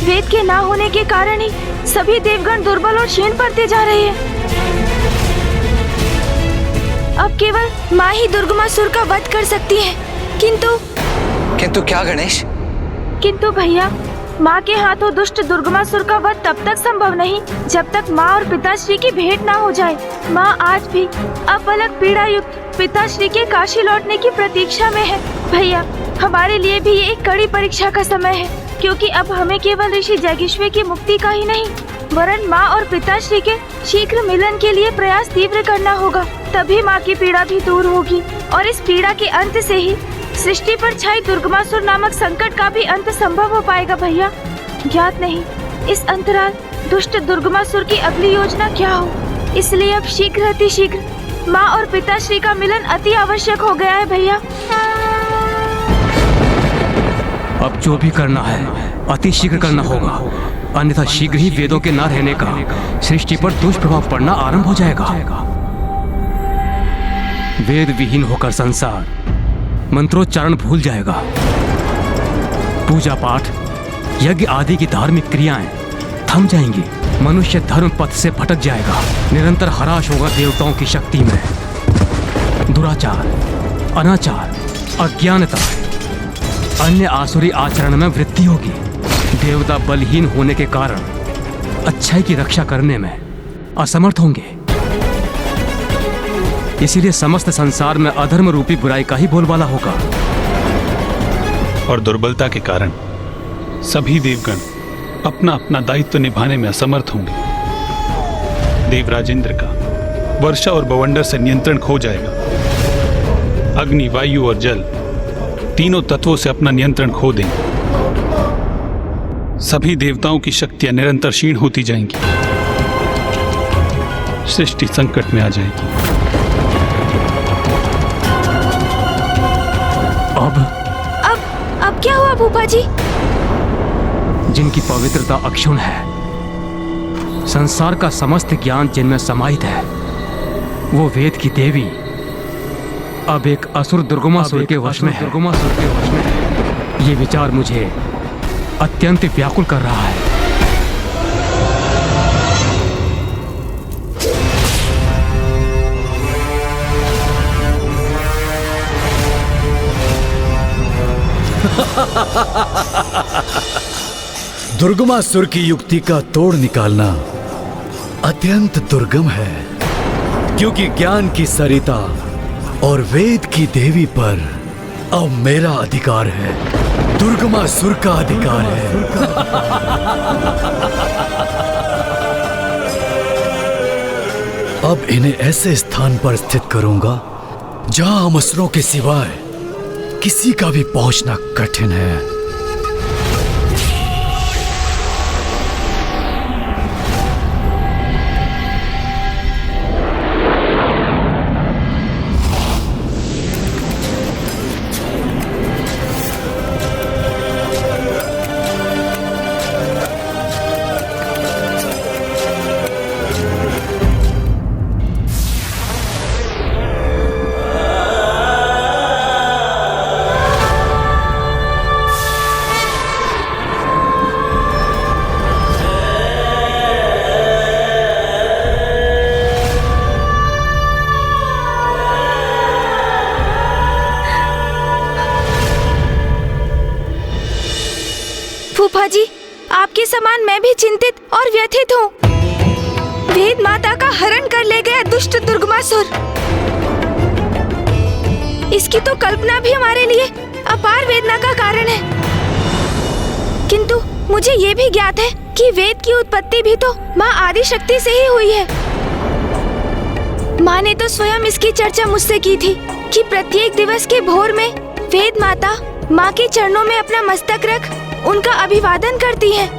वेद के ना होने के कारण ही सभी देवगण दुर्बल और क्षीण पड़ते जा रहे हैं। अब केवल माँ ही दुर्गमासुर का वध कर सकती है। किंतु क्या गणेश? किंतु भैया, माँ के हाथों दुष्ट दुर्गमासुर का वध तब तक संभव नहीं जब तक माँ और पिताश्री की भेंट ना हो जाए। माँ आज भी अपलक पीड़ा युक्त पिताश्री के काशी लौटने की प्रतीक्षा में है। भैया, हमारे लिए भी ये एक कड़ी परीक्षा का समय है, क्योंकि अब हमें केवल ऋषि जैगिश्वे की मुक्ति का ही नहीं, वरन माँ और पिताश्री के शीघ्र मिलन के लिए प्रयास तीव्र करना होगा। तभी माँ की पीड़ा भी दूर होगी और इस पीड़ा के अंत से ही सृष्टि पर छाई दुर्गमासुर नामक संकट का भी अंत संभव हो पाएगा। भैया, ज्ञात नहीं इस अंतराल दुष्ट दुर्गमासुर की अगली योजना क्या हो, इसलिए अब शीघ्र अति शीघ्र माँ और पिताश्री का मिलन अति आवश्यक हो गया है। भैया, अब जो भी करना है अति शीघ्र करना होगा, अन्यथा शीघ्र ही वेदों के न रहने का सृष्टि पर दुष्प्रभाव पड़ना आरंभ हो जाएगा। वेद विहीन होकर संसार मंत्रोच्चारण भूल जाएगा। पूजा पाठ, यज्ञ आदि की धार्मिक क्रियाएं थम जाएंगी। मनुष्य धर्म पथ से भटक जाएगा। निरंतर हराश होगा देवताओं की शक्ति में। दुराचार, अनाचार, अज्ञानता, अन्य आसुरी आचरण में वृद्धि होगी। देवता बलहीन होने के कारण अच्छाई की रक्षा करने में असमर्थ होंगे। इसीलिए समस्त संसार में अधर्म रूपी बुराई का ही बोलबाला होगा। और दुर्बलता के कारण सभी देवगण अपना अपना दायित्व निभाने में असमर्थ होंगे। देवराज इंद्र का वर्षा और बवंडर से नियंत्रण खो जाएगा। अग्नि, वायु और जल तीनों तत्वों से अपना नियंत्रण खो देंगे। सभी देवताओं की शक्तियां निरंतर क्षीण होती जाएंगी। सृष्टि संकट में आ जाएगी। अब क्या हुआ भूपा जी? जिनकी पवित्रता अक्षुण है, संसार का समस्त ज्ञान जिनमें समाहित है, वो वेद की देवी अब एक असुर दुर्गमासुर के वश में है। ये विचार मुझे अत्यंत व्याकुल कर रहा है। दुर्गमासुर की युक्ति का तोड़ निकालना अत्यंत दुर्गम है, क्योंकि ज्ञान की सरिता और वेद की देवी पर अब मेरा अधिकार है, दुर्गमासुर का अधिकार है। अब इन्हें ऐसे स्थान पर स्थित करूंगा जहां हम असुरों के सिवाय किसी का भी पहुंचना कठिन है। फूफा जी, आपके समान मैं भी चिंतित और व्यथित हूँ। वेद माता का हरण कर ले गया दुष्ट दुर्गमासुर। इसकी तो कल्पना भी हमारे लिए अपार वेदना का कारण है। किंतु मुझे ये भी ज्ञात है कि वेद की उत्पत्ति भी तो माँ आदि शक्ति से ही हुई है। माँ ने तो स्वयं इसकी चर्चा मुझसे की थी कि प्रत्येक दिवस के भोर में वेद माता माँ के चरणों में अपना मस्तक रख उनका अभिवादन करती हैं,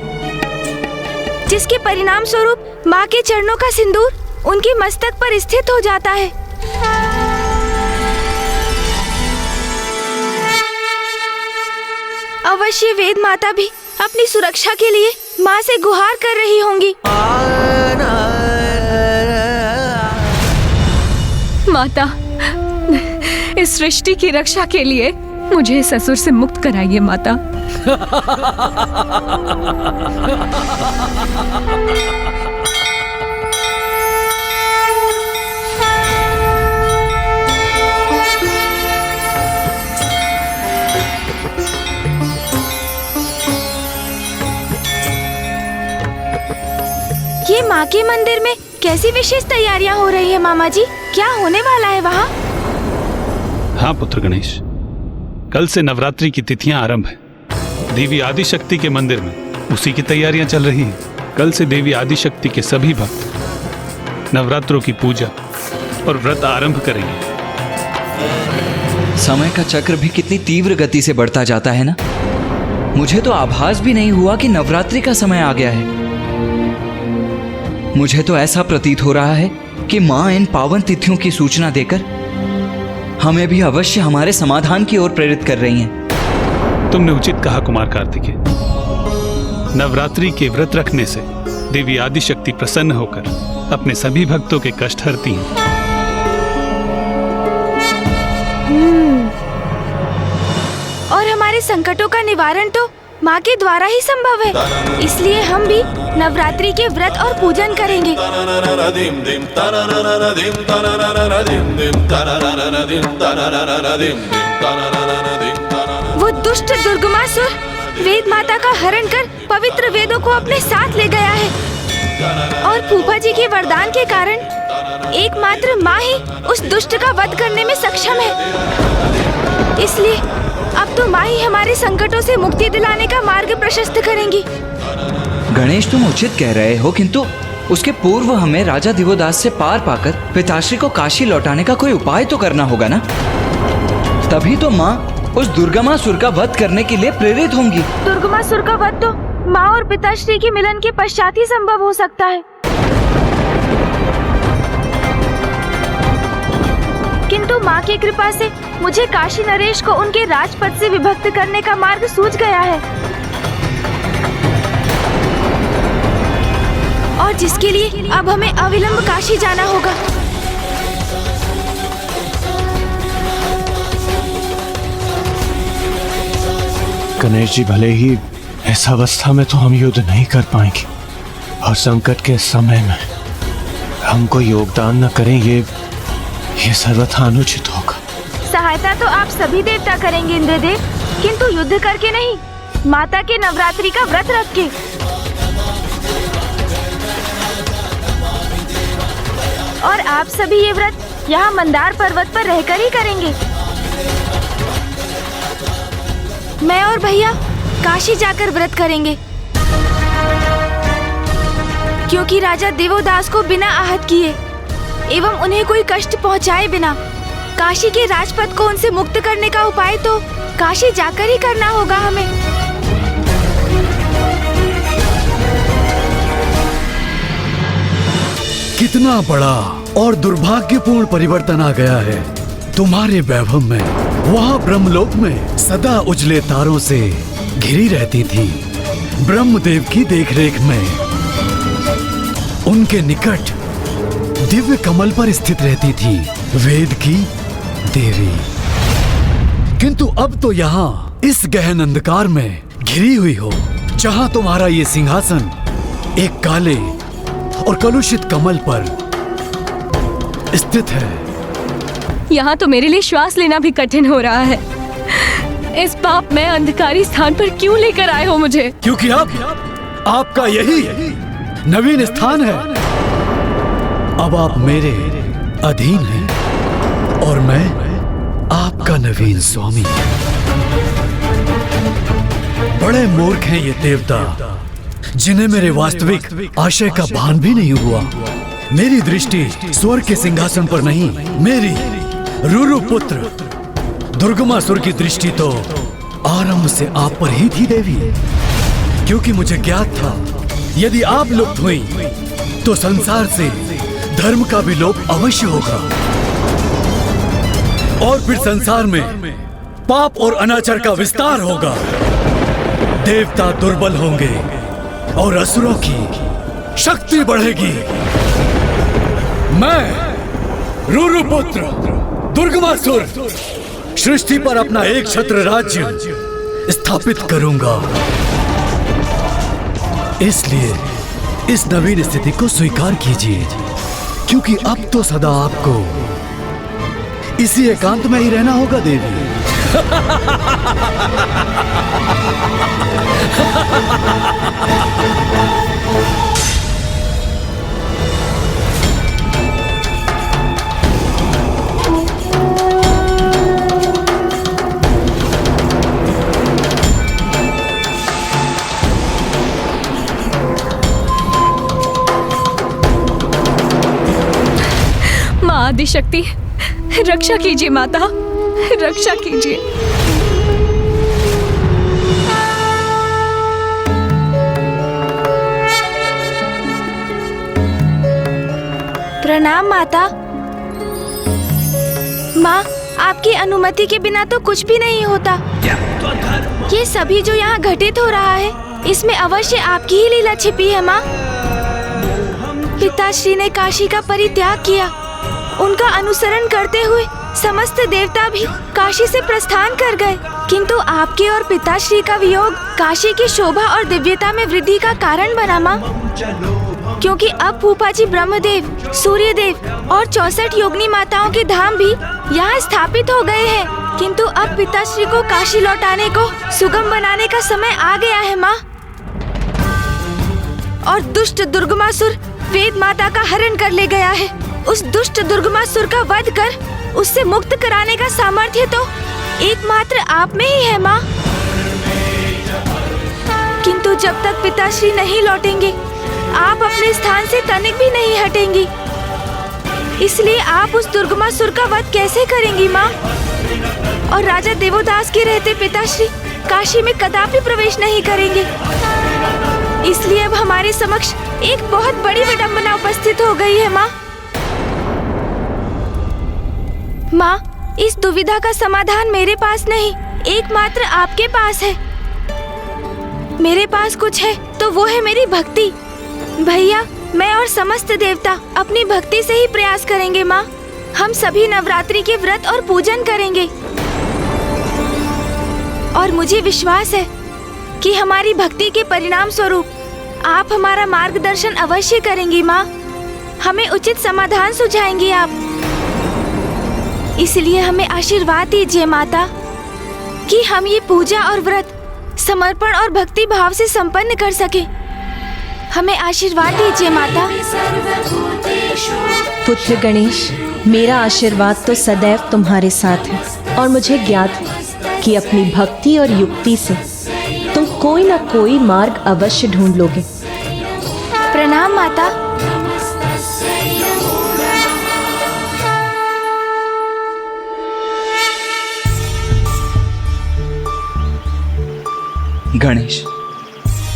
जिसके परिणाम स्वरूप माँ के चरणों का सिंदूर उनके मस्तक पर स्थित हो जाता है। अवश्य वेद माता भी अपनी सुरक्षा के लिए माँ से गुहार कर रही होंगी। माता, इस सृष्टि की रक्षा के लिए मुझे इस असुर से मुक्त कराइए माता। ये माँ के मंदिर में कैसी विशेष तैयारियाँ हो रही है मामा जी? क्या होने वाला है वहाँ? हाँ पुत्र गणेश, कल से नवरात्रि की तिथियां आरंभ है। देवी आदिशक्ति के मंदिर में उसी की तैयारियां चल रही हैं। कल से देवी आदिशक्ति के सभी भक्त नवरात्रों की पूजा और व्रत आरंभ करेंगे। समय का चक्र भी कितनी तीव्र गति से बढ़ता जाता है ना। मुझे तो आभास भी नहीं हुआ कि नवरात्रि का समय आ गया है। मुझे तो ऐसा प्रतीत हो रहा है कि माँ इन पावन तिथियों की सूचना देकर हमें भी अवश्य हमारे समाधान की ओर प्रेरित कर रही हैं। तुमने उचित कहा कुमार कार्तिकेय। नवरात्रि के व्रत रखने से देवी आदिशक्ति प्रसन्न होकर अपने सभी भक्तों के कष्ट हरती हैं। और हमारे संकटों का निवारण तो माँ के द्वारा ही संभव है, इसलिए हम भी नवरात्रि के व्रत और पूजन करेंगे। वो दुष्ट दुर्गमासुर वेद माता का हरण कर पवित्र वेदों को अपने साथ ले गया है और फूफा जी के वरदान के कारण एकमात्र माँ ही उस दुष्ट का वध करने में सक्षम है। इसलिए अब तो माँ ही हमारे संकटों से मुक्ति दिलाने का मार्ग प्रशस्त करेंगी। गणेश, तुम उचित कह रहे हो, किंतु उसके पूर्व हमें राजा दिवोदास से पार पाकर पिताश्री को काशी लौटाने का कोई उपाय तो करना होगा ना। तभी तो माँ उस दुर्गमासुर का वध करने के लिए प्रेरित होंगी। दुर्गमासुर का वध तो माँ और पिताश्री के मिलन के पश्चात ही संभव हो सकता है, किंतु माँ की कृपा से मुझे काशी नरेश को उनके राजपद से विभक्त करने का मार्ग सूझ गया है, और जिसके लिए अब हमें अविलंब काशी जाना होगा। गणेश जी, भले ही इस अवस्था में तो हम युद्ध नहीं कर पाएंगे और संकट के समय में हमको योगदान न करें, ये सर्वथा अनुचित होगा। सहायता तो आप सभी देवता करेंगे इंद्रदेव, किंतु युद्ध करके नहीं, माता के नवरात्रि का व्रत रख के। और आप सभी ये व्रत यहाँ मंदार पर्वत पर रहकर ही करेंगे। मैं और भैया काशी जाकर व्रत करेंगे, क्योंकि राजा दिवोदास को बिना आहत किए एवं उन्हें कोई कष्ट पहुंचाए बिना काशी के राजपद को उनसे मुक्त करने का उपाय तो काशी जाकर ही करना होगा हमें। कितना बड़ा और दुर्भाग्यपूर्ण परिवर्तन आ गया है तुम्हारे वैभव में। वहाँ ब्रह्मलोक में सदा उजले तारों से घिरी रहती थी, ब्रह्मदेव की देखरेख में। उनके निकट दिव्य कमल पर स्थित रहती थी वेद की देवी। किंतु अब तो यहाँ इस गहन अंधकार में घिरी हुई हो, जहाँ तुम्हारा ये सिंहासन एक काले और कलुषित कमल पर स्थित है। यहाँ तो मेरे लिए श्वास लेना भी कठिन हो रहा है। इस पाप में अंधकारी स्थान पर क्यों लेकर आए हो मुझे? क्योंकि अब आपका यही नवीन स्थान है। अब आप मेरे अधीन हैं और मैं आपका नवीन स्वामी। बड़े मूर्ख हैं ये देवता, जिन्हें मेरे वास्तविक आशय का भान भी नहीं हुआ। मेरी दृष्टि स्वर्ग के सिंहासन पर नहीं, मेरी रुरु पुत्र दुर्गमासुर की दृष्टि तो आरंभ से आप पर ही थी देवी। क्योंकि मुझे ज्ञात था यदि आप लुप्त हुई तो संसार से धर्म का भी लोप अवश्य होगा, और फिर संसार में पाप और अनाचार का विस्तार होगा। देवता दुर्बल होंगे और असुरों की शक्ति बढ़ेगी। मैं रुरु पुत्र दुर्गमासुर सृष्टि पर अपना एक छत्र राज्य स्थापित करूंगा। इसलिए इस नवीन स्थिति को स्वीकार कीजिए, क्योंकि अब तो सदा आपको इसी एकांत में ही रहना होगा देवी। माँ आदिशक्ति, रक्षा कीजिए माता, रक्षा कीजिए। प्रणाम माता। माँ, आपकी अनुमति के बिना तो कुछ भी नहीं होता। ये सभी जो यहाँ घटित हो रहा है, इसमें अवश्य आपकी ही लीला छिपी है माँ। पिताश्री ने काशी का परित्याग किया। उनका अनुसरण करते हुए समस्त देवता भी काशी से प्रस्थान कर गए, किंतु आपके और पिताश्री का वियोग काशी की शोभा और दिव्यता में वृद्धि का कारण बना माँ। क्योंकि अब फूफा जी ब्रह्मदेव, सूर्यदेव और 64 योगिनी माताओं के धाम भी यहाँ स्थापित हो गए हैं, किंतु अब पिताश्री को काशी लौटाने को सुगम बनाने का समय आ गया है माँ। और दुष्ट दुर्गमासुर वेद माता का हरण कर ले गया है। उस दुष्ट दुर्गमासुर का वध कर उससे मुक्त कराने का सामर्थ्य तो एकमात्र आप में ही है माँ। किंतु जब तक पिताश्री नहीं लौटेंगे, आप अपने स्थान से तनिक भी नहीं हटेंगी। इसलिए आप उस दुर्गमासुर का वध कैसे करेंगी माँ? और राजा देवोदास के रहते पिताश्री काशी में कदापि प्रवेश नहीं करेंगे। इसलिए अब हमारे समक्ष एक बहुत बड़ी विडंबना उपस्थित हो गई है माँ। माँ, इस दुविधा का समाधान मेरे पास नहीं, एकमात्र आपके पास है। मेरे पास कुछ है तो वो है मेरी भक्ति। भैया, मैं और समस्त देवता अपनी भक्ति से ही प्रयास करेंगे माँ। हम सभी नवरात्रि के व्रत और पूजन करेंगे और मुझे विश्वास है कि हमारी भक्ति के परिणाम स्वरूप आप हमारा मार्गदर्शन अवश्य करेंगी माँ। हमें उचित समाधान सुझाएंगी आप। इसलिए हमें आशीर्वाद दीजिए माता कि हम ये पूजा और व्रत समर्पण और भक्ति भाव से संपन्न कर सके। हमें आशीर्वाद दीजिए माता। पुत्र गणेश, मेरा आशीर्वाद तो सदैव तुम्हारे साथ है और मुझे ज्ञात है कि अपनी भक्ति और युक्ति से तुम कोई न कोई मार्ग अवश्य ढूंढ लोगे। प्रणाम माता। गणेश,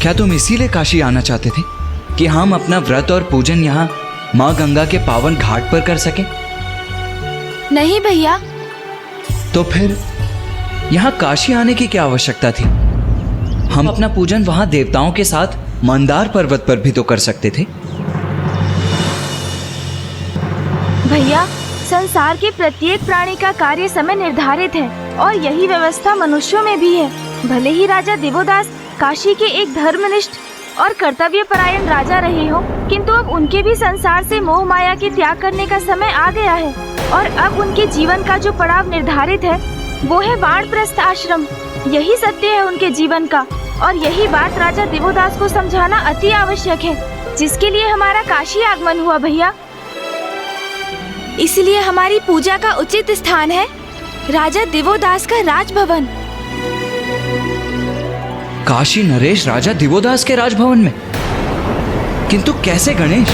क्या तुम इसीलिए काशी आना चाहते थे कि हम अपना व्रत और पूजन यहाँ माँ गंगा के पावन घाट पर कर सकें? नहीं भैया। तो फिर यहाँ काशी आने की क्या आवश्यकता थी? हम अपना पूजन वहाँ देवताओं के साथ मंदार पर्वत पर भी तो कर सकते थे। भैया, संसार के प्रत्येक प्राणी का कार्य समय निर्धारित है और यही व्यवस्था मनुष्यों में भी है। भले ही राजा देवोदास काशी के एक धर्मनिष्ठ और कर्तव्य परायण राजा रहे हो, किंतु अब उनके भी संसार से मोह माया के त्याग करने का समय आ गया है और अब उनके जीवन का जो पड़ाव निर्धारित है वो है वानप्रस्थ आश्रम। यही सत्य है उनके जीवन का और यही बात राजा देवोदास को समझाना अति आवश्यक है, जिसके लिए हमारा काशी आगमन हुआ भैया। इसलिए हमारी पूजा का उचित स्थान है राजा देवोदास का राजभवन। काशी नरेश राजा दिवोदास के राजभवन में? किंतु कैसे गणेश?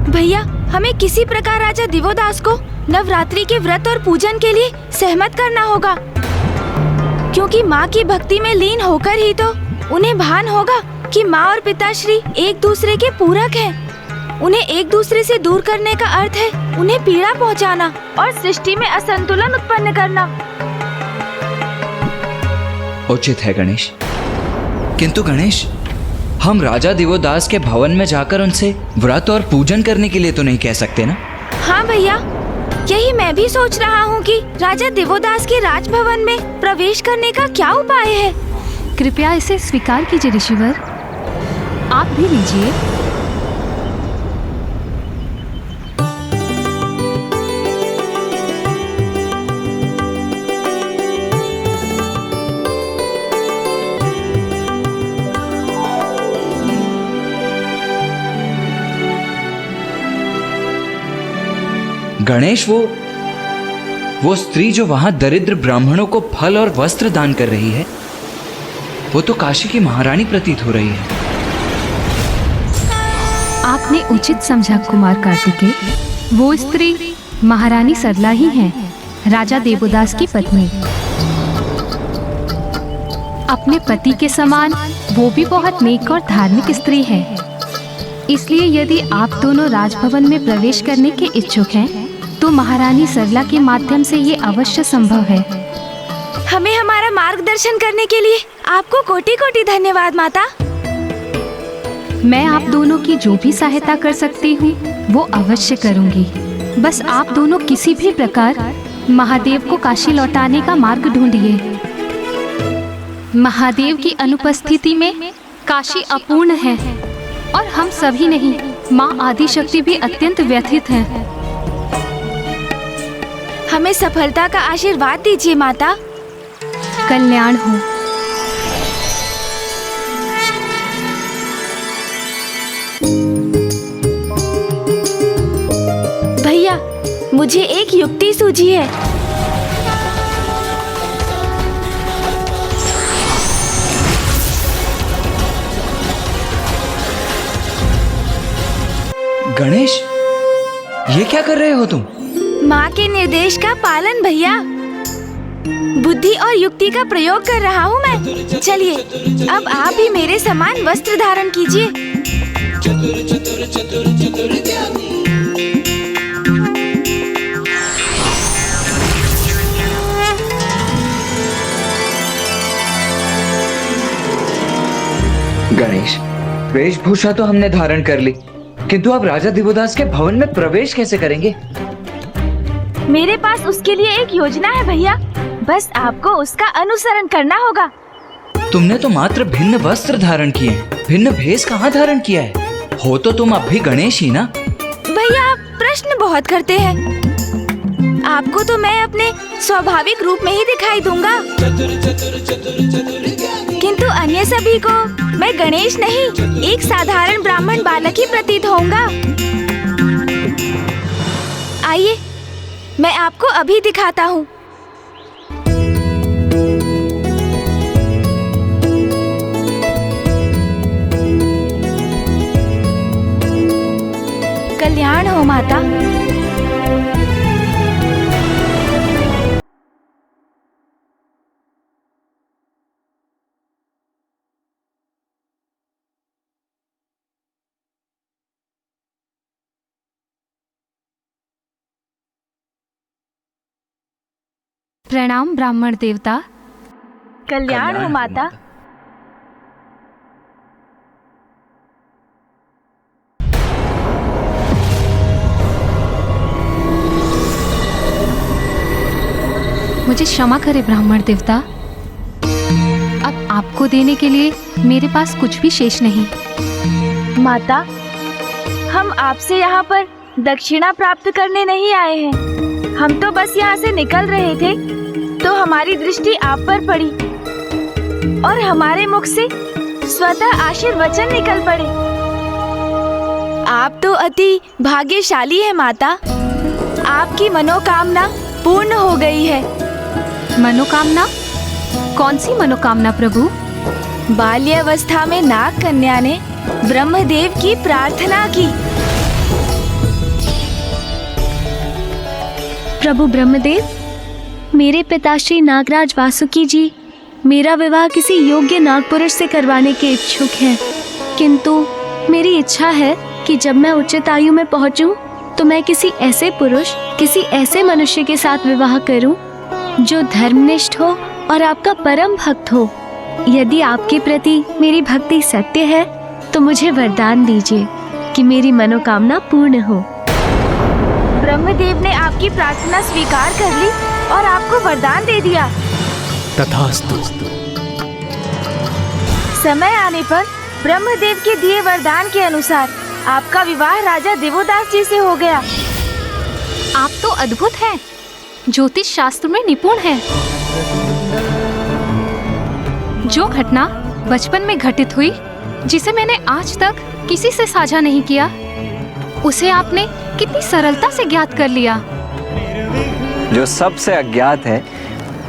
भैया, हमें किसी प्रकार राजा दिवोदास को नवरात्रि के व्रत और पूजन के लिए सहमत करना होगा, क्योंकि माँ की भक्ति में लीन होकर ही तो उन्हें भान होगा कि माँ और पिताश्री एक दूसरे के पूरक हैं। उन्हें एक दूसरे से दूर करने का अर्थ है उन्हें पीड़ा पहुँचाना और सृष्टि में असंतुलन उत्पन्न करना। उचित है गणेश, किंतु गणेश, हम राजा दिवोदास के भवन में जाकर उनसे व्रत और पूजन करने के लिए तो नहीं कह सकते ना? हाँ भैया, यही मैं भी सोच रहा हूँ कि राजा दिवोदास के राजभवन में प्रवेश करने का क्या उपाय है। कृपया इसे स्वीकार कीजिए ऋषिवर। आप भी लीजिए। गणेश, वो स्त्री जो वहां दरिद्र ब्राह्मणों को फल और वस्त्र दान कर रही है, वो तो काशी की महारानी प्रतीत हो रही है। आपने उचित समझा कुमार कार्तिकेय। वो स्त्री महारानी सरला ही है, राजा देवोदास की पत्नी। अपने पति के समान वो भी बहुत नेक और धार्मिक स्त्री है। इसलिए यदि आप दोनों राजभवन में प्रवेश करने के इच्छुक हैं, तो महारानी सरला के माध्यम से ये अवश्य संभव है। हमें हमारा मार्गदर्शन करने के लिए आपको कोटि कोटि धन्यवाद माता। मैं आप दोनों की जो भी सहायता कर सकती हूँ वो अवश्य करूँगी। बस आप दोनों किसी भी प्रकार महादेव को काशी लौटाने का मार्ग ढूंढिए। महादेव की अनुपस्थिति में काशी अपूर्ण है और हम सभी नहीं, माँ आदिशक्ति भी अत्यंत व्यथित हैं। हमें सफलता का आशीर्वाद दीजिए माता। कल्याण हो। भैया, मुझे एक युक्ति सूझी है। गणेश, ये क्या कर रहे हो तुम? माँ के निर्देश का पालन भैया। बुद्धि और युक्ति का प्रयोग कर रहा हूँ मैं। चलिए, अब आप भी मेरे समान वस्त्र धारण कीजिए। गणेश, वेशभूषा तो हमने धारण कर ली, किंतु अब राजा दिवोदास के भवन में प्रवेश कैसे करेंगे? मेरे पास उसके लिए एक योजना है भैया, बस आपको उसका अनुसरण करना होगा। तुमने तो मात्र भिन्न वस्त्र धारण किए, भिन्न भेष कहाँ धारण किया है? हो तो तुम अब भी गणेश ही ना? भैया, आप प्रश्न बहुत करते हैं। आपको तो मैं अपने स्वाभाविक रूप में ही दिखाई दूंगा, किंतु अन्य सभी को मैं गणेश नहीं, एक साधारण ब्राह्मण बालक ही प्रतीत होऊंगा। आइए, मैं आपको अभी दिखाता हूँ। कल्याण हो माता। प्रणाम ब्राह्मण देवता। कल्याण हो माता। मुझे क्षमा करे ब्राह्मण देवता, अब आपको देने के लिए मेरे पास कुछ भी शेष नहीं। माता, हम आपसे यहाँ पर दक्षिणा प्राप्त करने नहीं आए हैं। हम तो बस यहाँ से निकल रहे थे तो हमारी दृष्टि आप पर पड़ी और हमारे मुख से स्वतः आशीर्वचन निकल पड़े। आप तो अति भाग्यशाली है माता। आपकी मनोकामना पूर्ण हो गई है। मनोकामना? कौन सी मनोकामना प्रभु? बाल्यावस्था में नाग कन्या ने ब्रह्मदेव की प्रार्थना की। प्रभु ब्रह्मदेव, मेरे पिताश्री नागराज वासुकी जी मेरा विवाह किसी योग्य नागपुरुष से करवाने के इच्छुक हैं, किंतु मेरी इच्छा है कि जब मैं उचित आयु में पहुंचूं तो मैं किसी ऐसे पुरुष, किसी ऐसे मनुष्य के साथ विवाह करूं जो धर्मनिष्ठ हो और आपका परम भक्त हो। यदि आपके प्रति मेरी भक्ति सत्य है तो मुझे वरदान दीजिए कि मेरी मनोकामना पूर्ण हो। ब्रह्मदेव ने आपकी प्रार्थना स्वीकार कर ली और आपको वरदान दे दिया। तथास्तु। समय आने पर ब्रह्मदेव के दिए वरदान के अनुसार आपका विवाह राजा दिवोदास जी से हो गया। आप तो अद्भुत हैं, ज्योतिष शास्त्र में निपुण हैं। जो घटना बचपन में घटित हुई, जिसे मैंने आज तक किसी से साझा नहीं किया, उसे आपने कितनी सरलता से ज्ञात कर लिया। जो सबसे अज्ञात है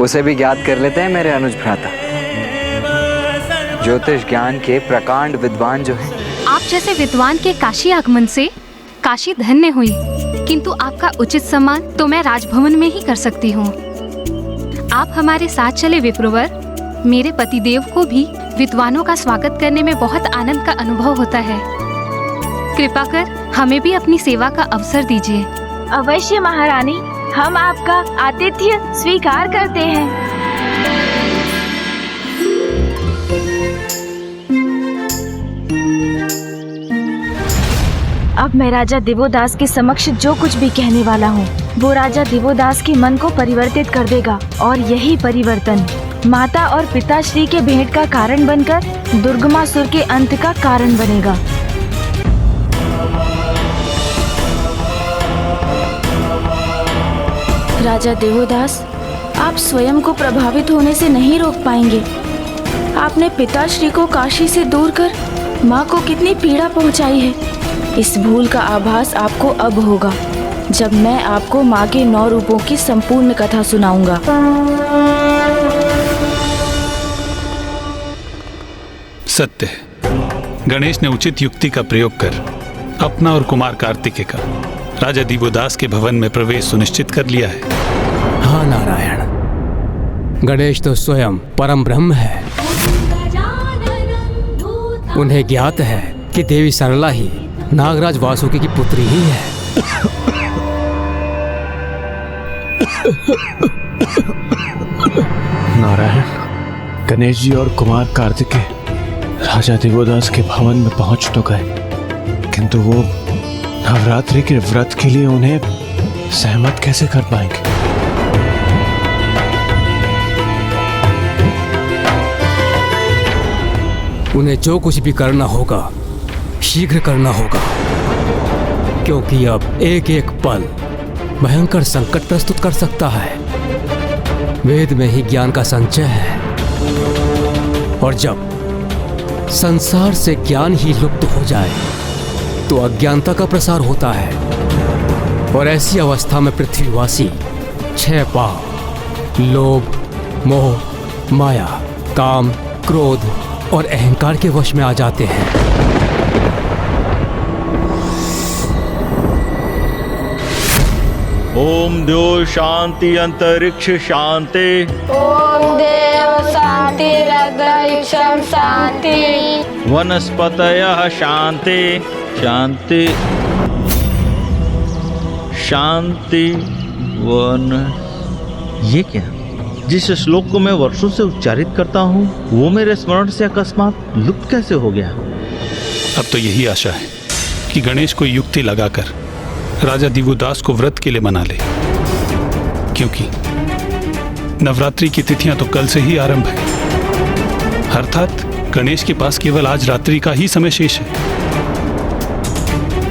उसे भी ज्ञात कर लेते हैं मेरे अनुज भ्राता। ज्योतिष ज्ञान के प्रकांड विद्वान जो है। आप जैसे विद्वान के काशी आगमन से काशी धन्य हुई, किंतु आपका उचित सम्मान तो मैं राजभवन में ही कर सकती हूँ। आप हमारे साथ चले विप्रवर। मेरे पतिदेव को भी विद्वानों का स्वागत करने में बहुत आनंद का अनुभव होता है। कृपा कर हमें भी अपनी सेवा का अवसर दीजिए। अवश्य महारानी, हम आपका आतिथ्य स्वीकार करते हैं। अब मैं राजा दिवोदास के समक्ष जो कुछ भी कहने वाला हूँ, वो राजा दिवोदास के मन को परिवर्तित कर देगा और यही परिवर्तन माता और पिताश्री के भेंट का कारण बनकर दुर्गमासुर के अंत का कारण बनेगा। राजा दिवोदास, आप स्वयं को प्रभावित होने से नहीं रोक पाएंगे। आपने पिताश्री को काशी से दूर कर माँ को कितनी पीड़ा पहुँचाई है। इस भूल का आभास आपको अब होगा, जब मैं आपको माँ के 9 रूपों की संपूर्ण कथा सुनाऊंगा। सत्य है, गणेश ने उचित युक्ति का प्रयोग कर अपना और कुमार कार्तिकेय का राजा दिवोदास के भवन में प्रवेश सुनिश्चित कर लिया है। हाँ नारायण, गणेश तो स्वयं परम ब्रह्म है। उन्हें ज्ञात है कि देवी सरला ही नागराज वासुकी की पुत्री ही है। नारायण, गणेश जी और कुमार कार्तिकेय राजा दिवोदास के भवन में पहुंच तो गए, किंतु वो नवरात्रि के व्रत के लिए उन्हें सहमत कैसे कर पाएंगे? उन्हें जो कुछ भी करना होगा शीघ्र करना होगा, क्योंकि अब एक एक पल भयंकर संकट प्रस्तुत कर सकता है। वेद में ही ज्ञान का संचय है, और जब संसार से ज्ञान ही लुप्त हो जाए तो अज्ञानता का प्रसार होता है, और ऐसी अवस्था में पृथ्वीवासी 6 पाप लोभ, मोह, माया, काम, क्रोध और अहंकार के वश में आ जाते हैं। ओम देव शांति अंतरिक्ष शांति। ओम देव शांति अंतरिक्षम शांति। वनस्पतयः शांति शांति शांति वन। ये क्या? जिस श्लोक को मैं वर्षों से उच्चारित करता हूँ वो मेरे स्मरण से अकस्मात लुप्त कैसे हो गया? अब तो यही आशा है कि गणेश कोई युक्ति लगाकर राजा दिवोदास को व्रत के लिए मना ले, क्योंकि नवरात्रि की तिथियां तो कल से ही आरंभ है। अर्थात गणेश के पास केवल आज रात्रि का ही समय शेष है,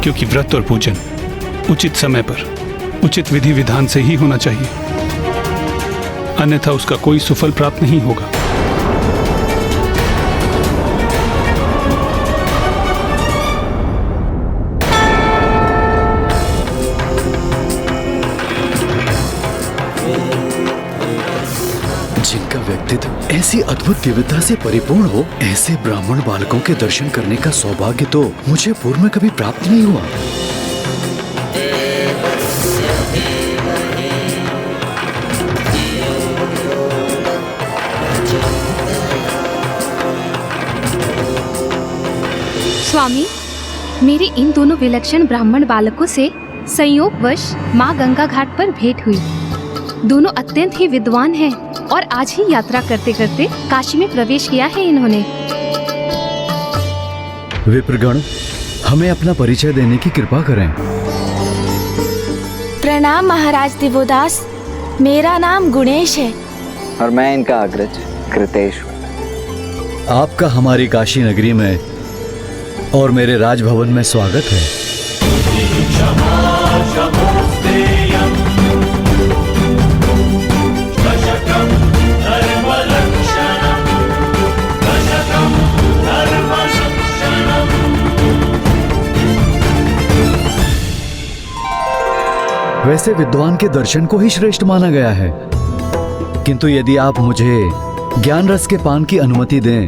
क्योंकि व्रत और पूजन उचित समय पर उचित विधि विधान से ही होना चाहिए, अन्यथा उसका कोई सुफल प्राप्त नहीं होगा। जिनका व्यक्तित्व ऐसी अद्भुत दिव्यता से परिपूर्ण हो, ऐसे ब्राह्मण बालकों के दर्शन करने का सौभाग्य तो मुझे पूर्व में कभी प्राप्त नहीं हुआ। स्वामी, मेरी इन दोनों विलक्षण ब्राह्मण बालकों से संयोगवश माँ गंगा घाट पर भेंट हुई। दोनों अत्यंत ही विद्वान हैं और आज ही यात्रा करते करते काशी में प्रवेश किया है इन्होंने। विप्रगण, हमें अपना परिचय देने की कृपा करें। प्रणाम महाराज दिवोदास, मेरा नाम गुणेश है। और मैं इनका अग्रज कृतेश हूँ। आपका हमारी काशी नगरी में और मेरे राजभवन में स्वागत है। वैसे विद्वान के दर्शन को ही श्रेष्ठ माना गया है, किंतु यदि आप मुझे ज्ञान रस के पान की अनुमति दें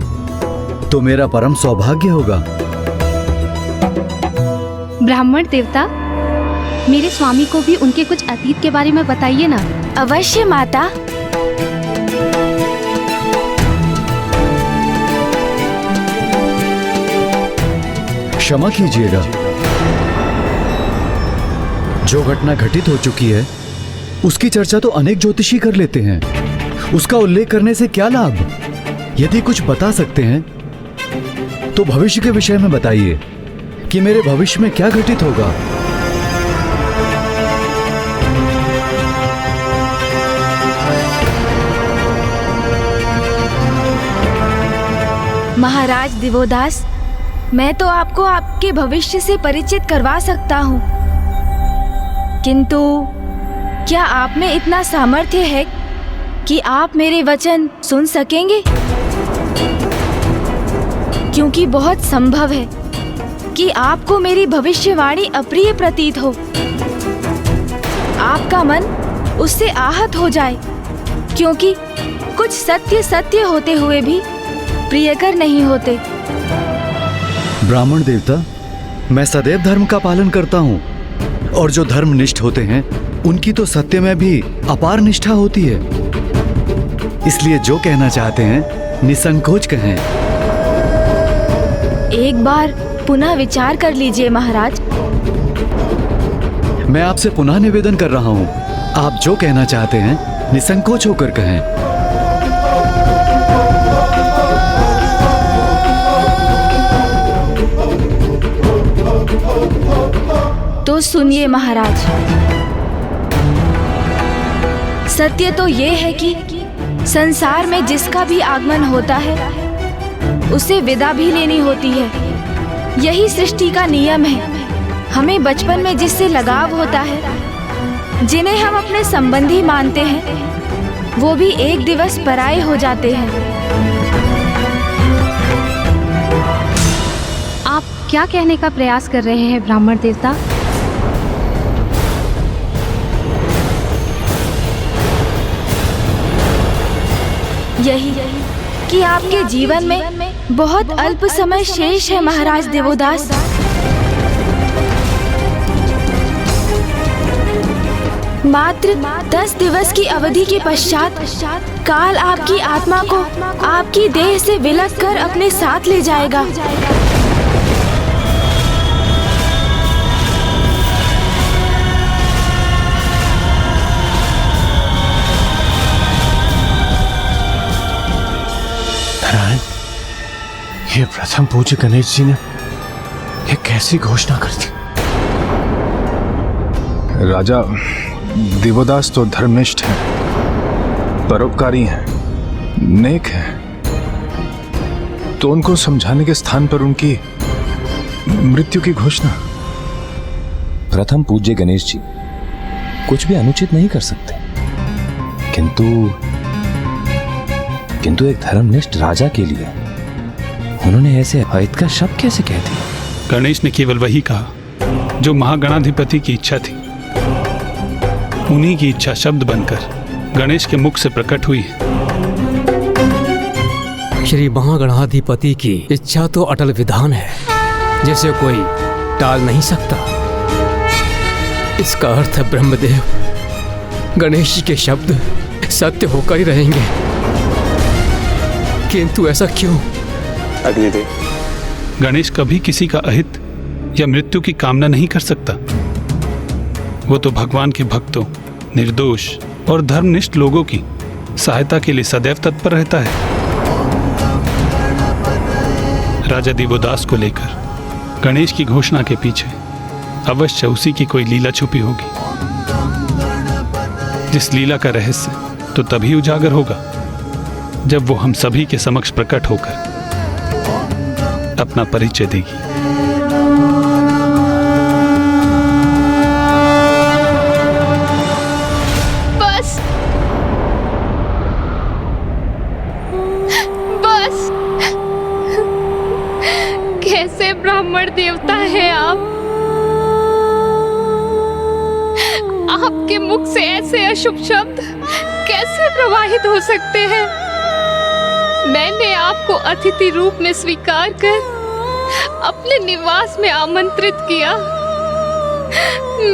तो मेरा परम सौभाग्य होगा। ब्राह्मण देवता, मेरे स्वामी को भी उनके कुछ अतीत के बारे में बताइए ना। अवश्य माता। क्षमा कीजिएगा, जो घटना घटित हो चुकी है उसकी चर्चा तो अनेक ज्योतिषी कर लेते हैं, उसका उल्लेख करने से क्या लाभ? यदि कुछ बता सकते हैं तो भविष्य के विषय में बताइए कि मेरे भविष्य में क्या घटित होगा। महाराज दिवोदास, मैं तो आपको आपके भविष्य से परिचित करवा सकता हूँ, किंतु क्या आप में इतना सामर्थ्य है कि आप मेरे वचन सुन सकेंगे? क्योंकि बहुत संभव है कि आपको मेरी भविष्यवाणी अप्रिय प्रतीत हो, आपका मन उससे आहत हो जाए, क्योंकि कुछ सत्य सत्य होते हुए भी प्रियकर नहीं होते। ब्राह्मण देवता, मैं सदैव धर्म का पालन करता हूँ, और जो धर्मनिष्ठ होते हैं उनकी तो सत्य में भी अपार निष्ठा होती है। इसलिए जो कहना चाहते हैं निसंकोच कहें। एक बार पुनः विचार कर लीजिए महाराज। मैं आपसे पुनः निवेदन कर रहा हूँ, आप जो कहना चाहते हैं निसंकोच होकर कहें। तो सुनिए महाराज, सत्य तो ये है कि संसार में जिसका भी आगमन होता है उसे विदा भी लेनी होती है। यही सृष्टि का नियम है। हमें बचपन में जिससे लगाव होता है, जिन्हें हम अपने संबंधी मानते हैं, वो भी एक दिवस पराये हो जाते हैं। आप क्या कहने का प्रयास कर रहे हैं ब्राह्मण देवता? यही कि आपके जीवन में बहुत अल्प समय शेष है महाराज देवोदास। मात्र 10 दिवस की अवधि के पश्चात काल आपकी आत्मा को आपकी देह से विलग कर अपने साथ ले जाएगा। ये प्रथम पूज्य गणेश जी ने ये कैसी घोषणा कर दी? राजा दिवोदास तो धर्मनिष्ठ हैं, परोपकारी हैं, नेक हैं, तो उनको समझाने के स्थान पर उनकी मृत्यु की घोषणा। प्रथम पूज्य गणेश जी कुछ भी अनुचित नहीं कर सकते, किंतु एक धर्मनिष्ठ राजा के लिए उन्होंने ऐसे अहित का शब्द कैसे कह दिया? गणेश ने केवल वही कहा जो महागणाधिपति की इच्छा थी। उन्हीं की इच्छा शब्द बनकर गणेश के मुख से प्रकट हुई है। श्री महागणाधिपति की इच्छा तो अटल विधान है, जिसे कोई टाल नहीं सकता। इसका अर्थ है ब्रह्मदेव गणेश जी के शब्द सत्य होकर ही रहेंगे। किंतु ऐसा क्यों? अग्निदेव, गणेश कभी किसी का अहित या मृत्यु की कामना नहीं कर सकता। वो तो भगवान के भक्तों, निर्दोष और धर्मनिष्ठ लोगों की सहायता के लिए सदैव तत्पर रहता है। राजा दिवोदास को लेकर गणेश की घोषणा के पीछे अवश्य उसी की कोई लीला छुपी होगी। जिस लीला का रहस्य तो तभी उजागर होगा जब वो हम सभी के समक्ष प्रकट होकर अपना परिचय देगी। बस बस, कैसे ब्राह्मण देवता है आप? आपके मुख से ऐसे अशुभ शब्द कैसे प्रवाहित हो सकते हैं? मैंने आपको अतिथि रूप में स्वीकार कर अपने निवास में आमंत्रित किया।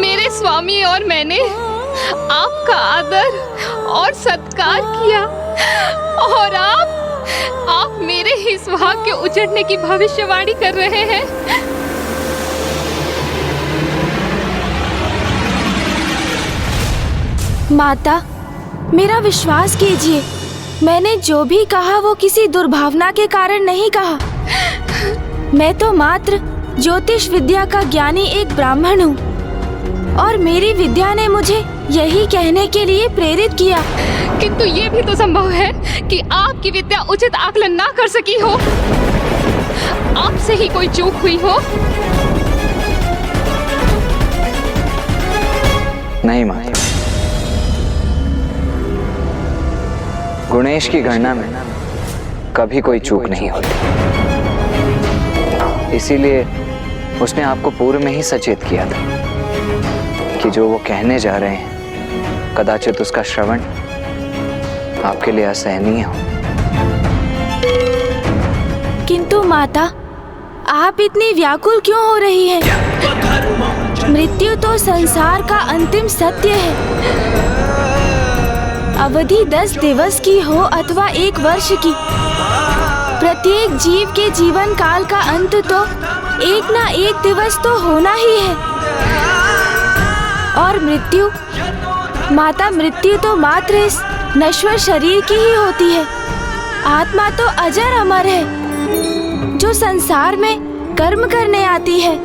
मेरे स्वामी और मैंने आपका आदर और सत्कार किया, और आप मेरे ही सुहाग के उजड़ने की भविष्यवाणी कर रहे हैं। माता, मेरा विश्वास कीजिए, मैंने जो भी कहा वो किसी दुर्भावना के कारण नहीं कहा। मैं तो मात्र ज्योतिष विद्या का ज्ञानी एक ब्राह्मण हूँ, और मेरी विद्या ने मुझे यही कहने के लिए प्रेरित किया। किंतु ये भी तो संभव है कि आपकी विद्या उचित आकलन ना कर सकी हो, आपसे ही कोई चूक हुई हो। नहीं माता, गुणेश की गणना में कभी कोई चूक नहीं होती, इसीलिए उसने आपको पूर्व में ही सचेत किया था कि जो वो कहने जा रहे हैं कदाचित उसका श्रवण आपके लिए असहनीय हो। किंतु माता, आप इतनी व्याकुल क्यों हो रही हैं? मृत्यु तो संसार का अंतिम सत्य है। अवधि 10 दिवस की हो अथवा 1 वर्ष की, प्रत्येक जीव के जीवन काल का अंत तो एक ना एक दिवस तो होना ही है। और मृत्यु, माता, मृत्यु तो मात्र इस नश्वर शरीर की ही होती है। आत्मा तो अजर अमर है, जो संसार में कर्म करने आती है,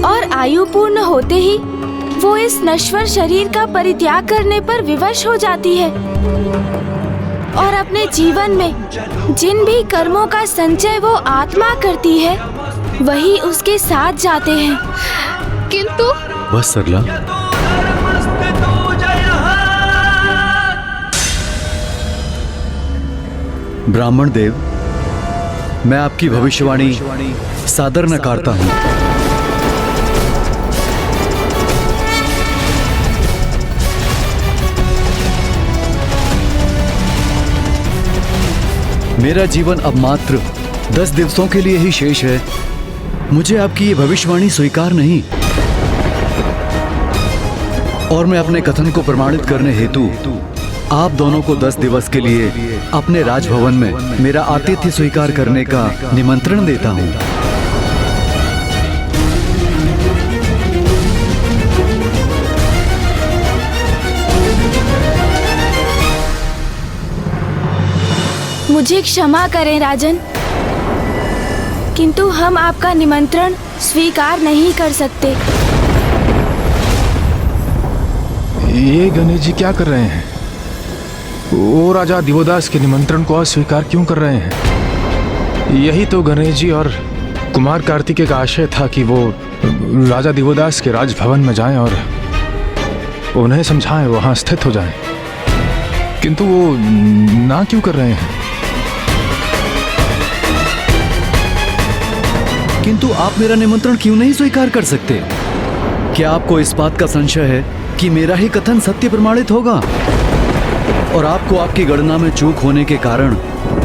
और आयु पूर्ण होते ही वो इस नश्वर शरीर का परित्याग करने पर विवश हो जाती है, और अपने जीवन में जिन भी कर्मों का संचय वो आत्मा करती है वही उसके साथ जाते हैं। किंतु बस सरला, ब्राह्मण देव, मैं आपकी भविष्यवाणी सादर नकारता हूँ। मेरा जीवन अब मात्र 10 दिवसों के लिए ही शेष है। मुझे आपकी ये भविष्यवाणी स्वीकार नहीं, और मैं अपने कथन को प्रमाणित करने हेतु आप दोनों को 10 दिवस के लिए अपने राजभवन में मेरा आतिथ्य स्वीकार करने का निमंत्रण देता हूँ। मुझे क्षमा करें राजन, किंतु हम आपका निमंत्रण स्वीकार नहीं कर सकते। ये गणेश जी क्या कर रहे हैं? वो राजा दिवोदास के निमंत्रण को अस्वीकार क्यों कर रहे हैं? यही तो गणेश जी और कुमार कार्तिकेय का आशय था कि वो राजा दिवोदास के राजभवन में जाएं और उन्हें समझाएं, वहां स्थित हो जाएं। किंतु वो ना क्यों कर रहे हैं? किंतु आप मेरा निमंत्रण क्यों नहीं स्वीकार कर सकते? क्या आपको इस बात का संशय है कि मेरा ही कथन सत्य प्रमाणित होगा, और आपको आपकी गणना में चूक होने के कारण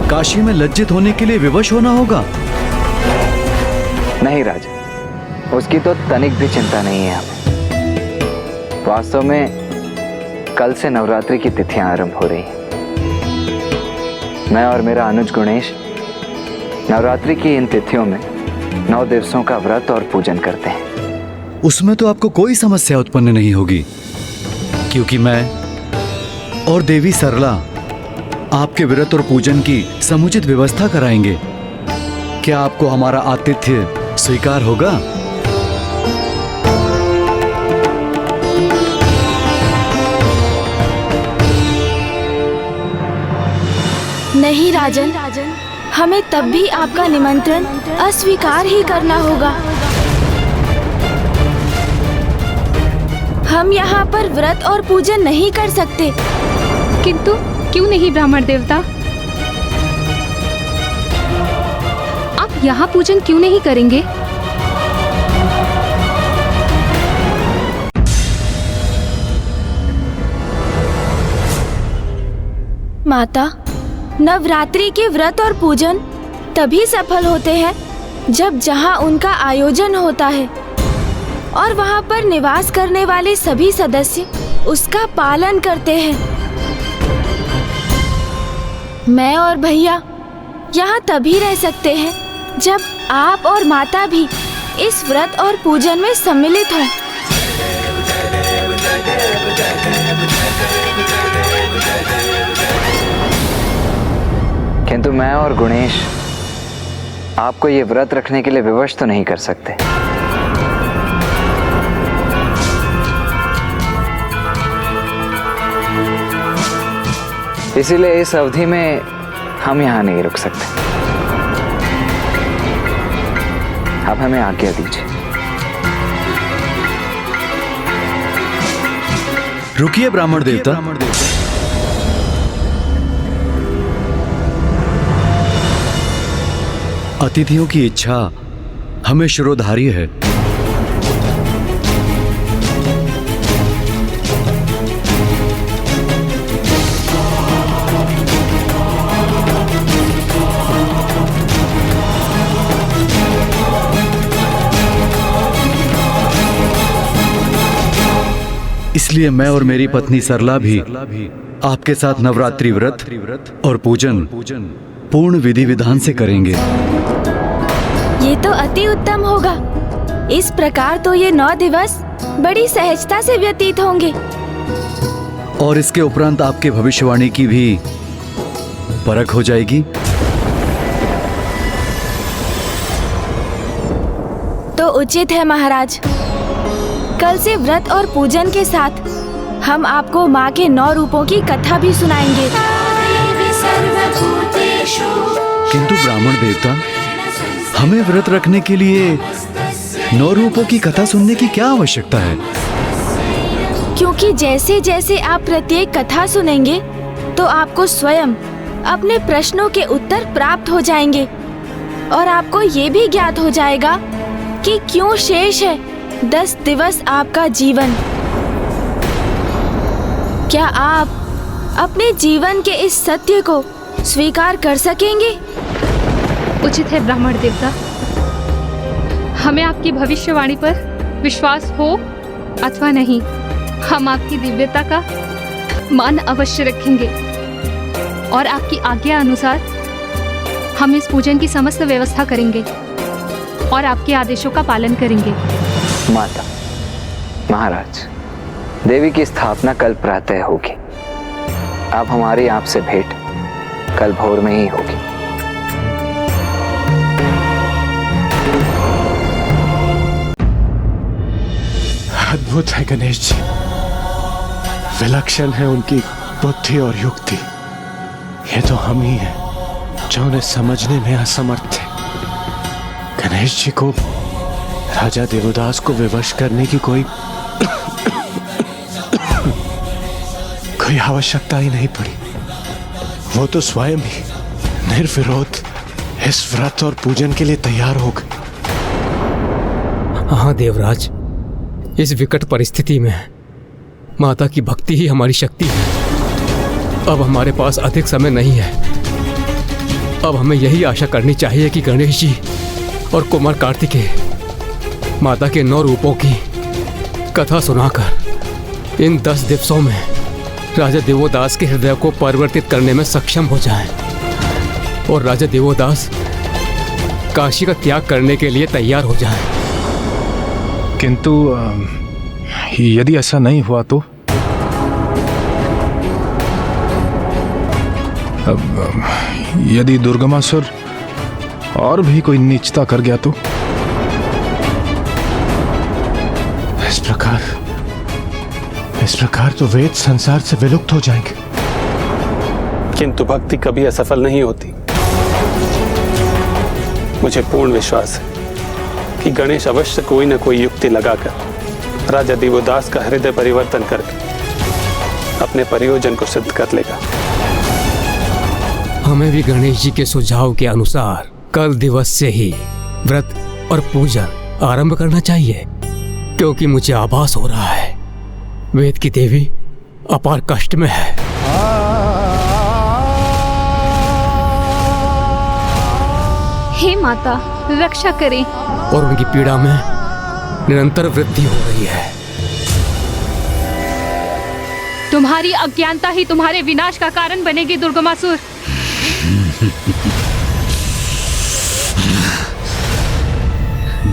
काशी में लज्जित होने के लिए विवश होना होगा? नहीं राजा, उसकी तो तनिक भी चिंता नहीं है हमें। वास्तव में कल से नवरात्रि की तिथियां आरंभ हो रही हैं। मैं और मेरा अनुज गुणेश नवरात्रि की इन तिथियों में 9 दिवसों का व्रत और पूजन करते हैं। उसमें तो आपको कोई समस्या उत्पन्न नहीं होगी, क्योंकि मैं और देवी सरला आपके व्रत और पूजन की समुचित व्यवस्था कराएंगे। क्या आपको हमारा आतिथ्य स्वीकार होगा? नहीं राजन, हमें तब भी आपका निमंत्रण अस्वीकार ही करना होगा। हम यहाँ पर व्रत और पूजन नहीं कर सकते। किंतु क्यों नहीं ब्राह्मण देवता? आप यहाँ पूजन क्यों नहीं करेंगे? माता, नवरात्रि के व्रत और पूजन तभी सफल होते हैं जब जहाँ उनका आयोजन होता है और वहाँ पर निवास करने वाले सभी सदस्य उसका पालन करते हैं। मैं और भैया यहाँ तभी रह सकते हैं जब आप और माता भी इस व्रत और पूजन में सम्मिलित हों। किंतु मैं और गुणेश आपको ये व्रत रखने के लिए विवश तो नहीं कर सकते। इसीलिए इस अवधि में हम यहाँ नहीं रुक सकते। अब हमें आज्ञा दीजिए। रुकिए ब्राह्मण देवता। अतिथियों की इच्छा हमें शिरोधार्य है। इसलिए मैं और मेरी पत्नी सरला भी आपके साथ नवरात्रि व्रत और पूजन पूर्ण विधि विधान से करेंगे। ये तो अति उत्तम होगा। इस प्रकार तो ये 9 दिवस बड़ी सहजता से व्यतीत होंगे। और इसके उपरांत आपके भविष्यवाणी की भी परख हो जाएगी। तो उचित है महाराज। कल से व्रत और पूजन के साथ हम आपको माँ के 9 रूपों की कथा भी सुनाएंगे। किंतु ब्राह्मण देवता, हमें व्रत रखने के लिए 9 रूपों की कथा सुनने की क्या आवश्यकता है? क्योंकि जैसे जैसे आप प्रत्येक कथा सुनेंगे तो आपको स्वयं अपने प्रश्नों के उत्तर प्राप्त हो जाएंगे और आपको ये भी ज्ञात हो जाएगा कि क्यों शेष है 10 दिवस आपका जीवन। क्या आप अपने जीवन के इस सत्य को स्वीकार कर सकेंगे? उचित है ब्राह्मण देवता। हमें आपकी भविष्यवाणी पर विश्वास हो अथवा नहीं, हम आपकी दिव्यता का मान अवश्य रखेंगे और आपकी आज्ञा अनुसार हम इस पूजन की समस्त व्यवस्था करेंगे और आपके आदेशों का पालन करेंगे। माता, महाराज, देवी की स्थापना कल प्रातः होगी। अब हमारी आपसे भेंट कल भोर में ही होगी। अद्भुत है गणेश जी, विलक्षण है उनकी बुद्धि और युक्ति। ये तो हम ही हैं जो उन्हें समझने में असमर्थ थे। गणेश जी को राजा देवदास को विवश करने की कोई आवश्यकता ही नहीं पड़ी। वो तो स्वयं ही निर्विरोध इस व्रत और पूजन के लिए तैयार हो गए। हाँ देवराज, इस विकट परिस्थिति में माता की भक्ति ही हमारी शक्ति है। अब हमारे पास अधिक समय नहीं है। अब हमें यही आशा करनी चाहिए कि गणेश जी और कुमार कार्तिकेय माता के 9 रूपों की कथा सुनाकर इन 10 दिवसों में राजा देवोदास के हृदय को परिवर्तित करने में सक्षम हो जाएं और राजा देवोदास काशी का त्याग करने के लिए तैयार हो जाएं। किंतु यदि ऐसा नहीं हुआ तो? यदि दुर्गमासुर और भी कोई नीचता कर गया तो? इस प्रकार तो वेद संसार से विलुप्त हो जाएंगे। किंतु भक्ति कभी असफल नहीं होती। मुझे पूर्ण विश्वास है कि गणेश अवश्य कोई न कोई युक्ति लगाकर राजा दिवोदास का हृदय परिवर्तन करके अपने प्रयोजन को सिद्ध कर लेगा। हमें भी गणेश जी के सुझाव के अनुसार कल दिवस से ही व्रत और पूजन आरंभ करना चाहिए, क्योंकि मुझे आभास हो रहा है वेद की देवी अपार कष्ट में है। हे माता, रक्षा करें। और उनकी पीड़ा में निरंतर वृद्धि हो रही है। तुम्हारी अज्ञानता ही तुम्हारे विनाश का कारण बनेगी दुर्गमासुर।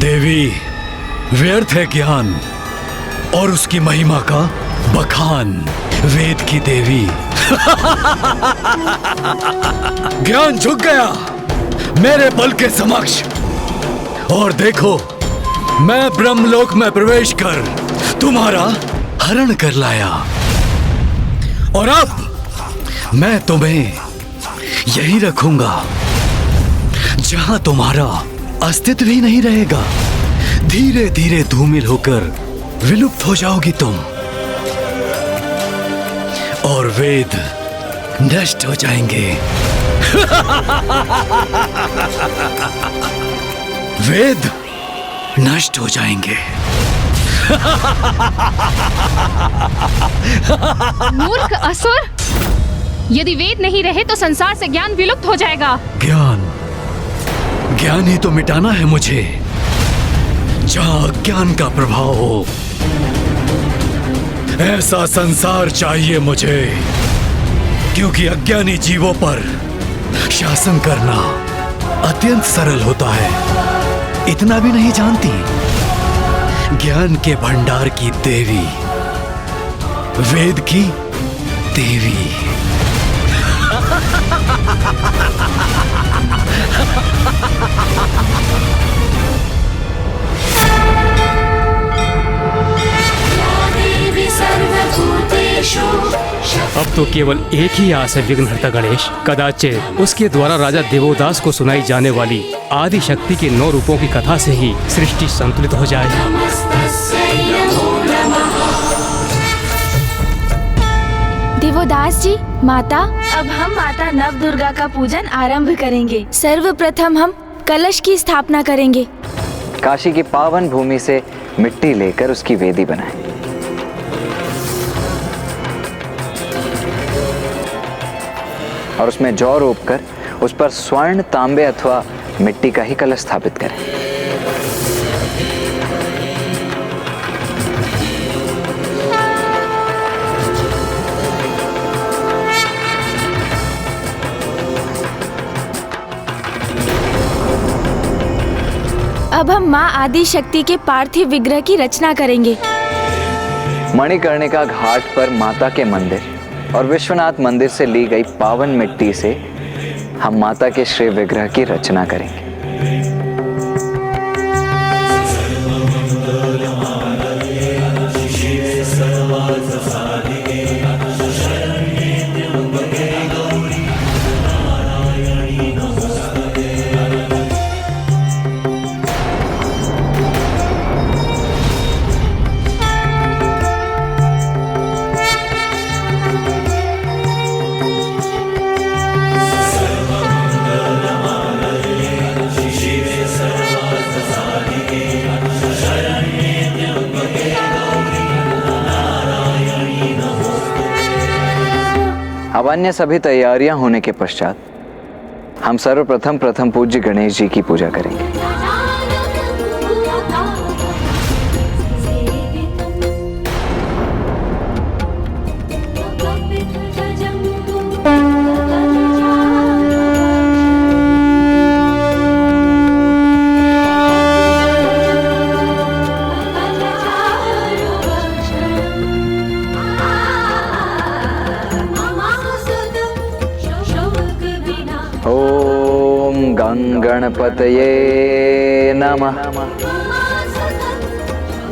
देवी, व्यर्थ है ज्ञान और उसकी महिमा का बखान। वेद की देवी ज्ञान झुक गया मेरे बल के समक्ष, और देखो मैं ब्रह्मलोक में प्रवेश कर तुम्हारा हरण कर लाया, और अब मैं तुम्हें यही रखूंगा जहां तुम्हारा अस्तित्व ही नहीं रहेगा। धीरे धीरे धूमिल होकर विलुप्त हो जाओगी तुम, और वेद नष्ट हो जाएंगे। वेद नष्ट हो जाएंगे। मूर्ख असुर, यदि वेद नहीं रहे तो संसार से ज्ञान विलुप्त हो जाएगा। ज्ञान ही तो मिटाना है मुझे, जहां अज्ञान का प्रभाव हो। ऐसा संसार चाहिए मुझे, क्योंकि अज्ञानी जीवों पर शासन करना अत्यंत सरल होता है। इतना भी नहीं जानती ज्ञान के भंडार की देवी, वेद की देवी। अब तो केवल एक ही आस है विघ्नहर्ता गणेश। कदाचित उसके द्वारा राजा देवोदास को सुनाई जाने वाली आदि शक्ति के 9 रूपों की कथा से ही सृष्टि संतुलित हो जाए। देवोदास जी, माता, अब हम माता नव दुर्गा का पूजन आरंभ करेंगे। सर्वप्रथम हम कलश की स्थापना करेंगे। काशी की पावन भूमि से मिट्टी लेकर उसकी वेदी बनाएं। और उसमें जौ रोपकर उस पर स्वर्ण, तांबे अथवा मिट्टी का ही कलश स्थापित करें। अब हम माँ आदि शक्ति के पार्थिव विग्रह की रचना करेंगे। मणिकर्णिका घाट पर माता के मंदिर और विश्वनाथ मंदिर से ली गई पावन मिट्टी से हम माता के श्री विग्रह की रचना करेंगे। अब अन्य सभी तैयारियां होने के पश्चात हम सर्वप्रथम प्रथम पूज्य गणेश जी की पूजा करेंगे। गणपतये नमः।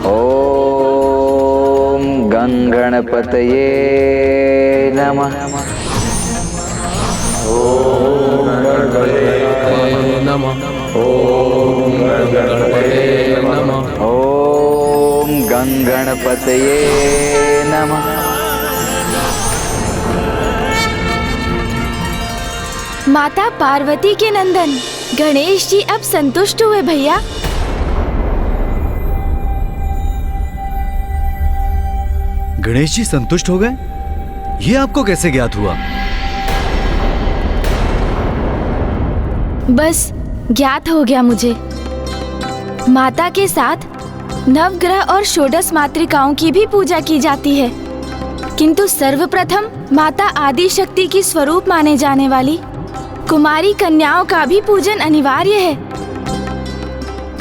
ओम गणपतये नमः। ओम गंगणपतये नमः। माता पार्वती के नंदन गणेश जी अब संतुष्ट हुए भैया। गणेश जी संतुष्ट हो गए? ये आपको कैसे ज्ञात हुआ? बस ज्ञात हो गया मुझे। माता के साथ नवग्रह और षोडश मातृकाओं की भी पूजा की जाती है, किंतु सर्वप्रथम माता आदि शक्ति की स्वरूप माने जाने वाली कुमारी कन्याओं का भी पूजन अनिवार्य है।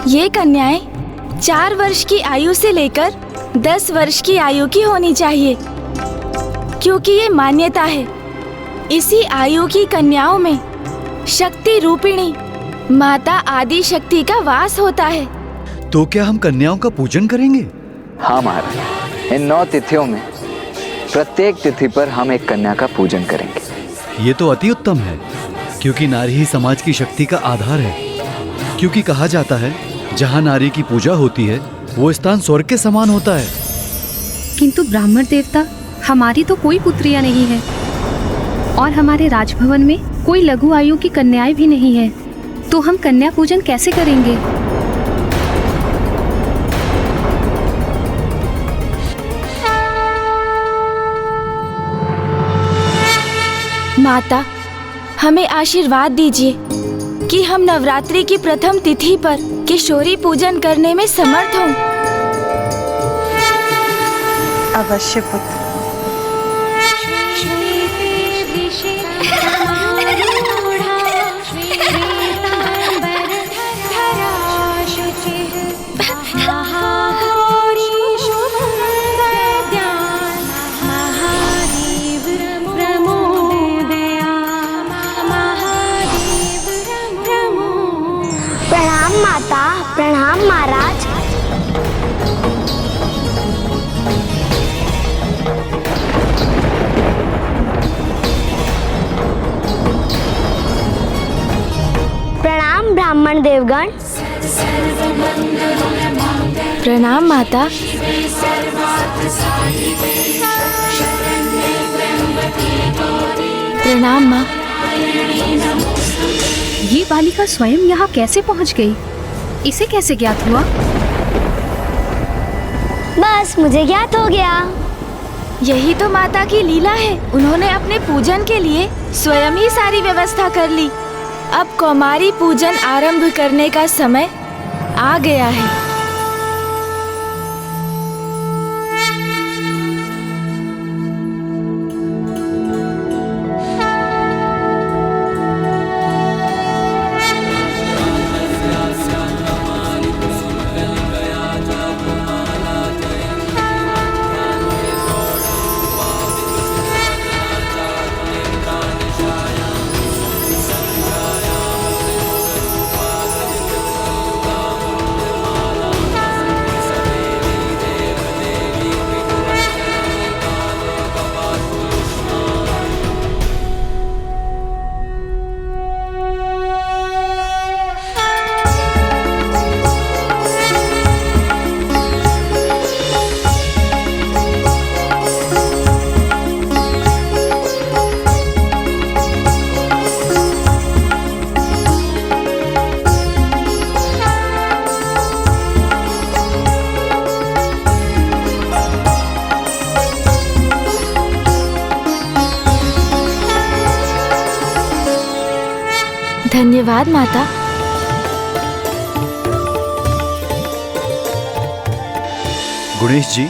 ये कन्याएं 4 वर्ष की आयु से लेकर 10 वर्ष की आयु की होनी चाहिए, क्योंकि ये मान्यता है इसी आयु की कन्याओं में शक्ति रूपिणी माता आदि शक्ति का वास होता है। तो क्या हम कन्याओं का पूजन करेंगे? हाँ महाराज, इन 9 तिथियों में प्रत्येक तिथि पर हम एक कन्या का पूजन करेंगे। ये तो अति उत्तम है, क्योंकि नारी ही समाज की शक्ति का आधार है। क्योंकि कहा जाता है जहाँ नारी की पूजा होती है वो स्थान स्वर्ग के समान होता है। किंतु ब्राह्मण देवता, हमारी तो कोई पुत्रियां नहीं है और हमारे राजभवन में कोई लघु आयु की कन्याएं भी नहीं है, तो हम कन्या पूजन कैसे करेंगे? माता, हमें आशीर्वाद दीजिए कि हम नवरात्रि की प्रथम तिथि पर किशोरी पूजन करने में समर्थ हों। अवश्य पुत्र। प्रणाम माता, प्रणाम महाराज। प्रणाम ब्राह्मण देवगण। प्रणाम माता। प्रणाम माँ। ये बालिका स्वयं यहाँ कैसे पहुँच गई? इसे कैसे ज्ञात हुआ? बस मुझे ज्ञात हो गया। यही तो माता की लीला है। उन्होंने अपने पूजन के लिए स्वयं ही सारी व्यवस्था कर ली। अब कौमारी पूजन आरंभ करने का समय आ गया है। धन्यवाद माता। गणेश जी,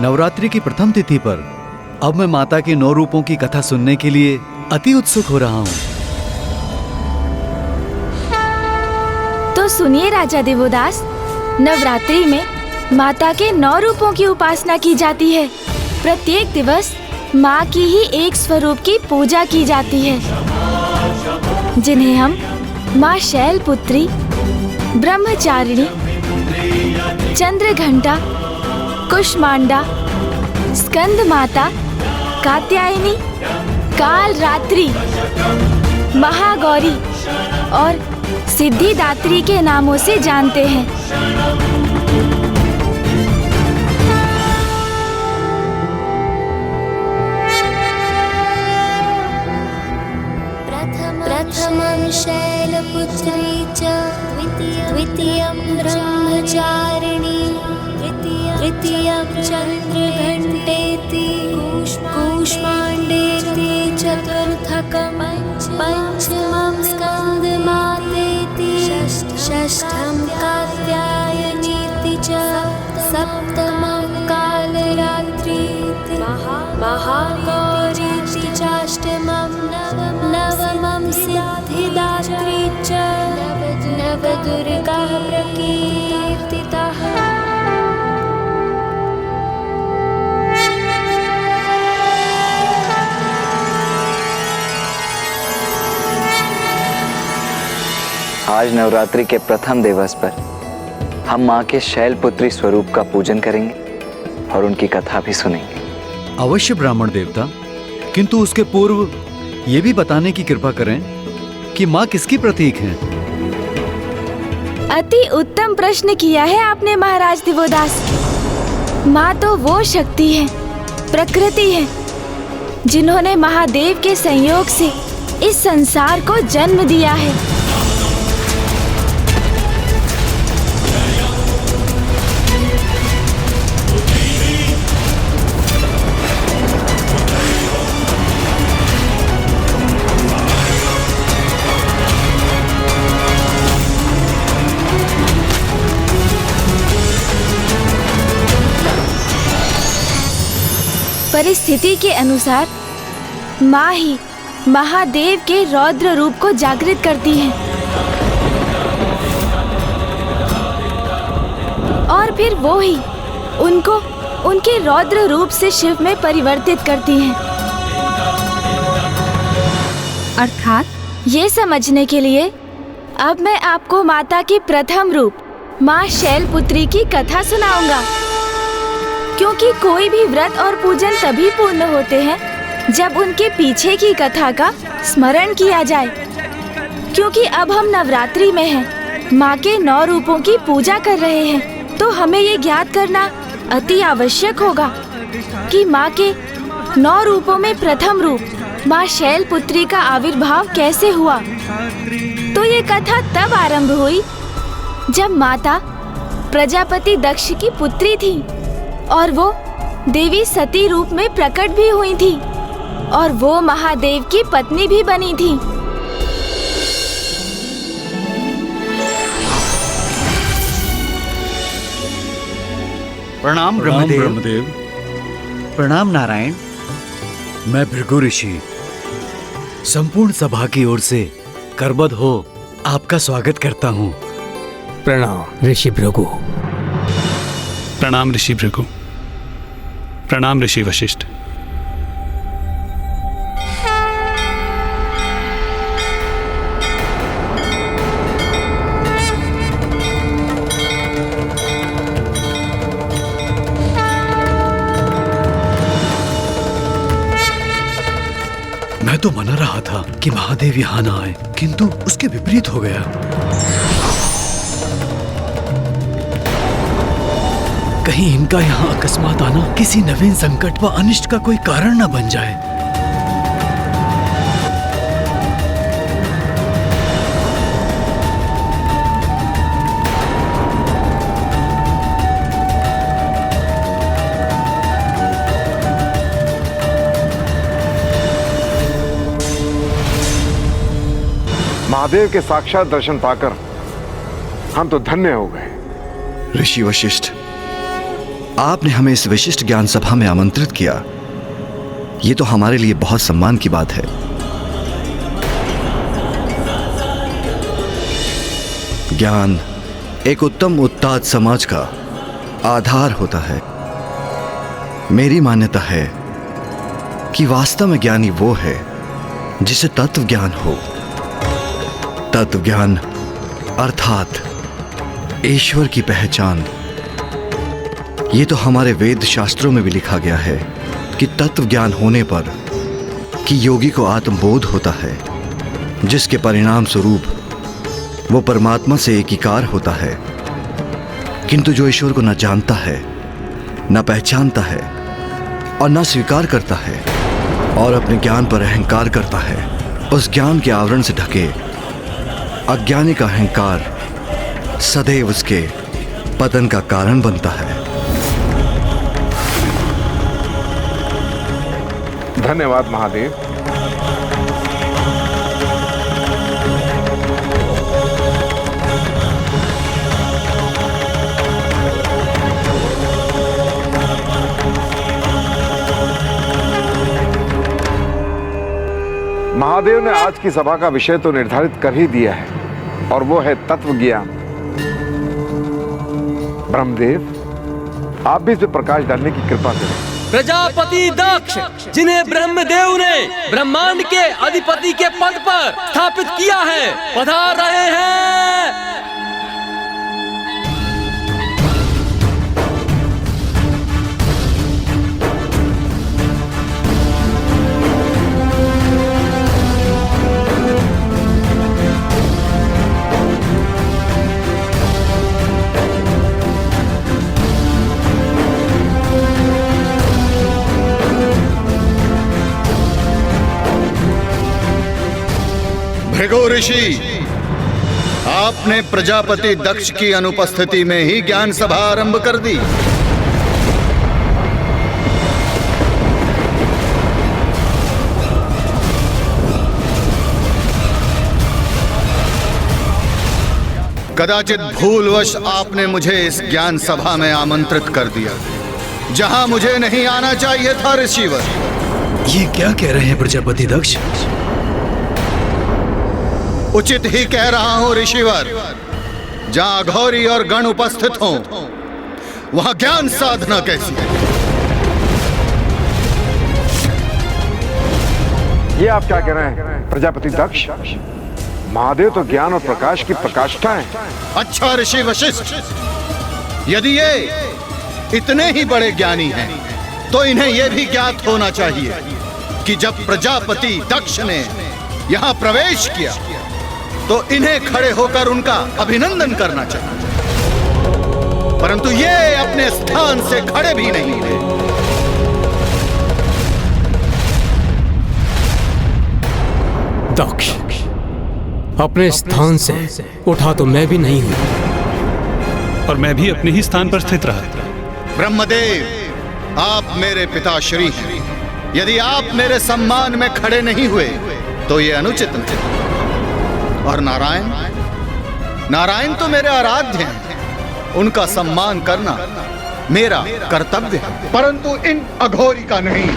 नवरात्रि की प्रथम तिथि पर अब मैं माता के 9 रूपों की कथा सुनने के लिए अति उत्सुक हो रहा हूँ। तो सुनिए राजा देवोदास, नवरात्रि में माता के 9 रूपों की उपासना की जाती है। प्रत्येक दिवस माँ की ही एक स्वरूप की पूजा की जाती है, जिन्हें हम माँ शैलपुत्री, ब्रह्मचारिणी, चंद्रघंटा, कुष्मांडा, स्कंद माता, कात्यायनी, काल रात्रि, महागौरी और सिद्धिदात्री के नामों से जानते हैं। प्रथमं शैलपुत्री च द्वितीयं ब्रह्मचारिणी तृतीयं चन्द्रघण्टेति कूष्माण्डेति चतुर्थकं पञ्चमं स्कन्दमातेति षष्ठं कात्यायनीति च सप्तमं कालरात्रीति महागौरीति चाष्टमं नवमं सिद्धिदात्री च नवदुर्गा प्रकीर्तिताः। आज नवरात्रि के प्रथम दिवस पर हम माँ के शैलपुत्री स्वरूप का पूजन करेंगे और उनकी कथा भी सुनेंगे। अवश्य ब्राह्मण देवता, किंतु उसके पूर्व ये भी बताने की कृपा करें कि माँ किसकी प्रतीक हैं? अति उत्तम प्रश्न किया है आपने महाराज दिवोदास। माँ तो वो शक्ति है, प्रकृति है, जिन्होंने महादेव के संयोग से इस संसार को जन्म दिया है। परिस्थिति के अनुसार माँ ही महादेव के रौद्र रूप को जागृत करती है और फिर वो ही उनको उनके रौद्र रूप से शिव में परिवर्तित करती हैं। अर्थात ये समझने के लिए अब मैं आपको माता की प्रथम रूप माँ शैलपुत्री की कथा सुनाऊंगा, क्योंकि कोई भी व्रत और पूजन तभी पूर्ण होते हैं जब उनके पीछे की कथा का स्मरण किया जाए। क्योंकि अब हम नवरात्रि में हैं, माँ के 9 रूपों की पूजा कर रहे हैं, तो हमें ये ज्ञात करना अति आवश्यक होगा कि माँ के 9 रूपों में प्रथम रूप माँ शैलपुत्री का आविर्भाव कैसे हुआ। तो ये कथा तब आरंभ हुई जब माता प्रजापति दक्ष की पुत्री थी और वो देवी सती रूप में प्रकट भी हुई थी और वो महादेव की पत्नी भी बनी थी। प्रणाम ब्रह्मदेव। प्रणाम नारायण। मैं भृगु ऋषि संपूर्ण सभा की ओर से करबद्ध हो आपका स्वागत करता हूँ। प्रणाम ऋषि भृगु। प्रणाम ऋषि भृगु। प्रणाम ऋषि वशिष्ठ। मैं तो मना रहा था कि महादेव यहाँ ना आए, किंतु उसके विपरीत हो गया। कहीं इनका यहाँ अकस्मात आना किसी नवीन संकट व अनिष्ट का कोई कारण न बन जाए। महादेव के साक्षात दर्शन पाकर हम तो धन्य हो गए। ऋषि वशिष्ठ, आपने हमें इस विशिष्ट ज्ञान सभा में आमंत्रित किया, ये तो हमारे लिए बहुत सम्मान की बात है। ज्ञान एक उत्तम उत्ताद समाज का आधार होता है। मेरी मान्यता है कि वास्तव में ज्ञानी वो है जिसे तत्व ज्ञान हो। तत्व ज्ञान अर्थात ईश्वर की पहचान। ये तो हमारे वेद शास्त्रों में भी लिखा गया है कि तत्व ज्ञान होने पर कि योगी को आत्मबोध होता है, जिसके परिणाम स्वरूप वो परमात्मा से एकीकार होता है। किंतु जो ईश्वर को न जानता है, न पहचानता है और न स्वीकार करता है और अपने ज्ञान पर अहंकार करता है, उस ज्ञान के आवरण से ढके अज्ञानी का अहंकार सदैव उसके पतन का कारण बनता है। धन्यवाद महादेव। महादेव ने आज की सभा का विषय तो निर्धारित कर ही दिया है और वो है तत्व ज्ञान। ब्रह्मदेव, आप भी इस पे प्रकाश डालने की कृपा करें। प्रजापति दक्ष, जिन्हें ब्रह्मदेव ने ब्रह्मांड के अधिपति के पद पर स्थापित किया है, पधार रहे हैं। भृगु ऋषि, आपने प्रजापति दक्ष की अनुपस्थिति में ही ज्ञान सभा आरंभ कर दी। कदाचित भूलवश आपने मुझे इस ज्ञान सभा में आमंत्रित कर दिया, जहां मुझे नहीं आना चाहिए था। ऋषिवर, ये क्या कह रहे हैं प्रजापति दक्ष? उचित ही कह रहा हूं ऋषिवर। जहां अघोरी और गण उपस्थित हों, वहां ज्ञान साधना कैसी है? ये आप क्या कह रहे हैं प्रजापति दक्ष? महादेव तो ज्ञान और प्रकाश की प्रकाष्ठा है। अच्छा ऋषि वशिष्ठ, यदि ये इतने ही बड़े ज्ञानी हैं, तो इन्हें यह भी ज्ञात होना चाहिए कि जब प्रजापति दक्ष ने यहां प्रवेश किया तो इन्हें खड़े होकर उनका अभिनंदन करना चाहिए, परंतु ये अपने स्थान से खड़े भी नहीं हुए। दक्ष, अपने स्थान से उठा तो मैं भी नहीं हूं, और मैं भी अपने ही स्थान पर स्थित रहा। ब्रह्मदेव, आप मेरे पिताश्री हैं। यदि आप मेरे सम्मान में खड़े नहीं हुए तो ये अनुचित नहीं। और नारायण, नारायण तो मेरे आराध्य हैं, उनका सम्मान करना मेरा कर्तव्य है, परंतु इन अघोरी का नहीं।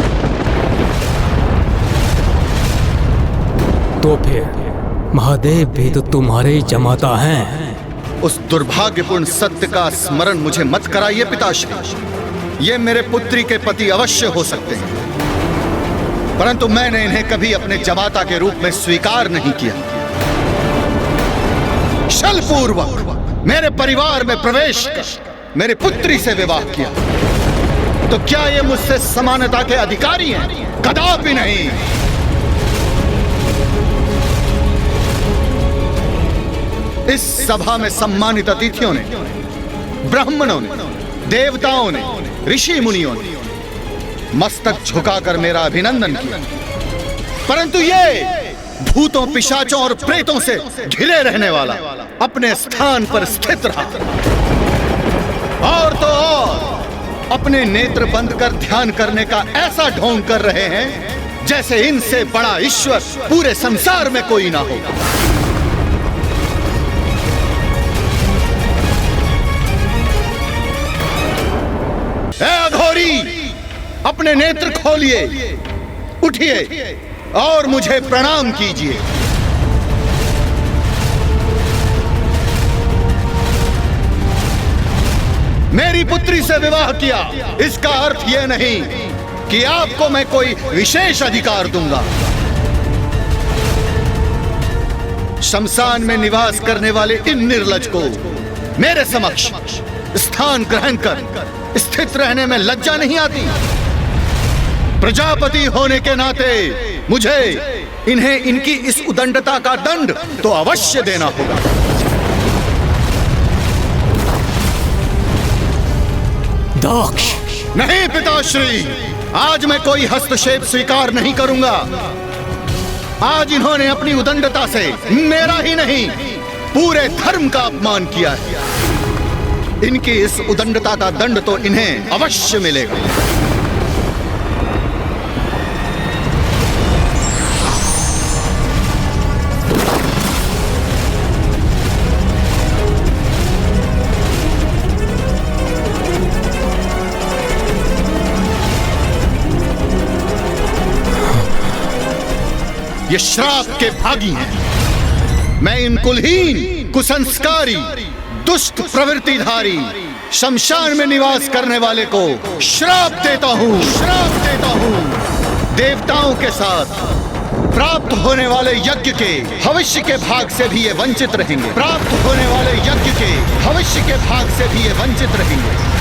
तो फिर महादेव भी तो तुम्हारे ही जमाता हैं। उस दुर्भाग्यपूर्ण सत्य का स्मरण मुझे मत कराइए पिताश्री। ये मेरे पुत्री के पति अवश्य हो सकते हैं, परंतु मैंने इन्हें कभी अपने जमाता के रूप में स्वीकार नहीं किया। छलपूर्वक मेरे परिवार में प्रवेश कर मेरी पुत्री से विवाह किया, तो क्या ये मुझसे समानता के अधिकारी हैं? कदापि नहीं। इस सभा में सम्मानित अतिथियों ने, ब्राह्मणों ने, देवताओं ने, ऋषि मुनियों ने मस्तक झुकाकर मेरा अभिनंदन किया, परंतु ये भूतों, पिशाचों और प्रेतों से घिरे रहने वाला अपने स्थान पर स्थित रहा। और तो और अपने नेत्र बंद कर ध्यान करने का ऐसा ढोंग कर रहे हैं जैसे इनसे बड़ा ईश्वर पूरे संसार में कोई ना हो। ए अघोरी, अपने नेत्र खोलिए, उठिए और मुझे प्रणाम कीजिए। मेरी पुत्री से विवाह किया, इसका अर्थ यह नहीं कि आपको मैं कोई विशेष अधिकार दूंगा। शमशान में निवास करने वाले इन निर्लज को मेरे समक्ष स्थान ग्रहण कर स्थित रहने में लज्जा नहीं आती? प्रजापति होने के नाते मुझे इन्हें इनकी इस उदंडता का दंड तो अवश्य देना होगा। दक्ष! नहीं पिताश्री, आज मैं कोई हस्तक्षेप स्वीकार नहीं करूंगा। आज इन्होंने अपनी उदंडता से मेरा ही नहीं पूरे धर्म का अपमान किया है। इनकी इस उदंडता का दंड तो इन्हें अवश्य मिलेगा। ये श्राप के भागी हैं। मैं इन कुलहीन, कुसंस्कारी, दुष्ट प्रवृत्तिधारी, शमशान में निवास करने वाले को श्राप देता हूँ, श्राप देता हूँ। देवताओं के साथ प्राप्त होने वाले यज्ञ के भविष्य के भाग से भी ये वंचित रहेंगे। प्राप्त होने वाले यज्ञ के भविष्य के भाग से भी ये वंचित रहेंगे।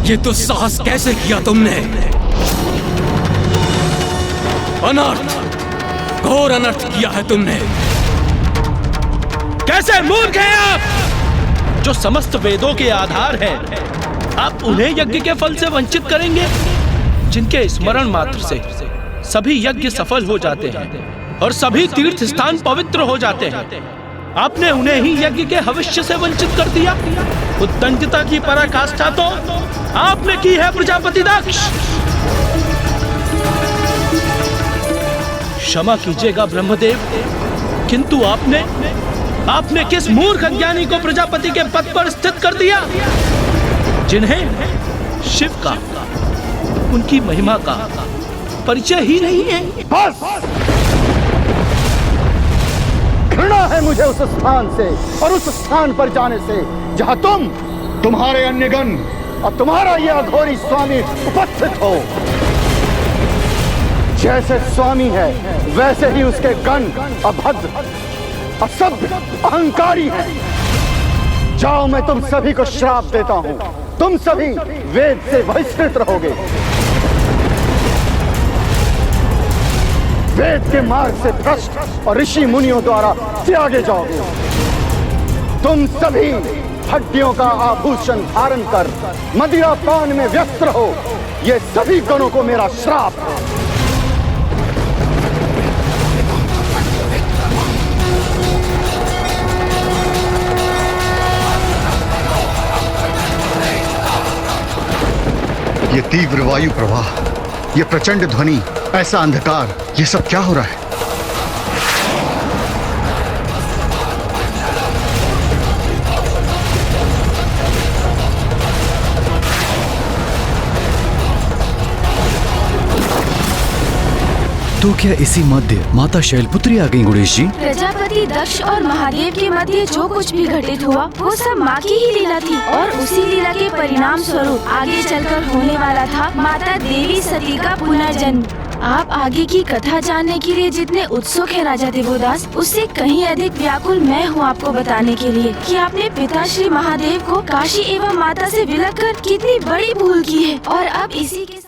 ये तो साहस कैसे किया तुमने? अनर्थ, घोर अनर्थ किया है तुमने। कैसे मूर्ख हैं आप? जो समस्त वेदों के आधार हैं, आप उन्हें यज्ञ के फल से वंचित करेंगे, जिनके स्मरण मात्र से सभी यज्ञ सफल हो जाते हैं और सभी तीर्थ स्थान पवित्र हो जाते हैं। आपने उन्हें ही यज्ञ के भविष्य से वंचित कर दिया। उद्दंडता की पराकाष्ठा तो आपने की है प्रजापति दक्ष। क्षमा कीजिएगा ब्रह्मदेव, किंतु आपने किस मूर्ख अज्ञानी को प्रजापति के पद पर स्थित कर दिया, जिन्हें शिव का, उनकी महिमा का परिचय ही नहीं है। बस! घृणा है मुझे उस स्थान से और उस स्थान पर जाने से जहां तुम्हारे अन्यगण और तुम्हारा ये अघोरी स्वामी उपस्थित हो। जैसे स्वामी है वैसे ही उसके गण अभद्र, असभ्य, अहंकारी हैं। जाओ, मैं तुम सभी को श्राप देता हूं। तुम सभी वेद से बहिष्कृत रहोगे, वेद के मार्ग से भ्रष्ट और ऋषि मुनियों द्वारा त्यागे जाओगे। तुम सभी हड्डियों का आभूषण धारण कर मदिरा पान में व्यस्त रहो। ये सभी गणों को मेरा श्राप है। ये तीव्र वायु प्रवाह, ये प्रचंड ध्वनि, ऐसा अंधकार, ये सब क्या हो रहा है? तो क्या इसी मध्य माता शैलपुत्री आ गई गणेश जी? प्रजापति दक्ष और महादेव के मध्य जो कुछ भी घटित हुआ वो सब माँ की ही लीला थी और उसी लीला के परिणाम स्वरूप आगे चलकर होने वाला था माता देवी सती का पुनर्जन्म। आप आगे की कथा जानने के लिए जितने उत्सुक है राजा देवोदास, उससे कहीं अधिक व्याकुल मैं हूँ आपको बताने के लिए कि आपने पिता श्री महादेव को काशी एवं माता से विलग कर कितनी बड़ी भूल की है। और अब इसी के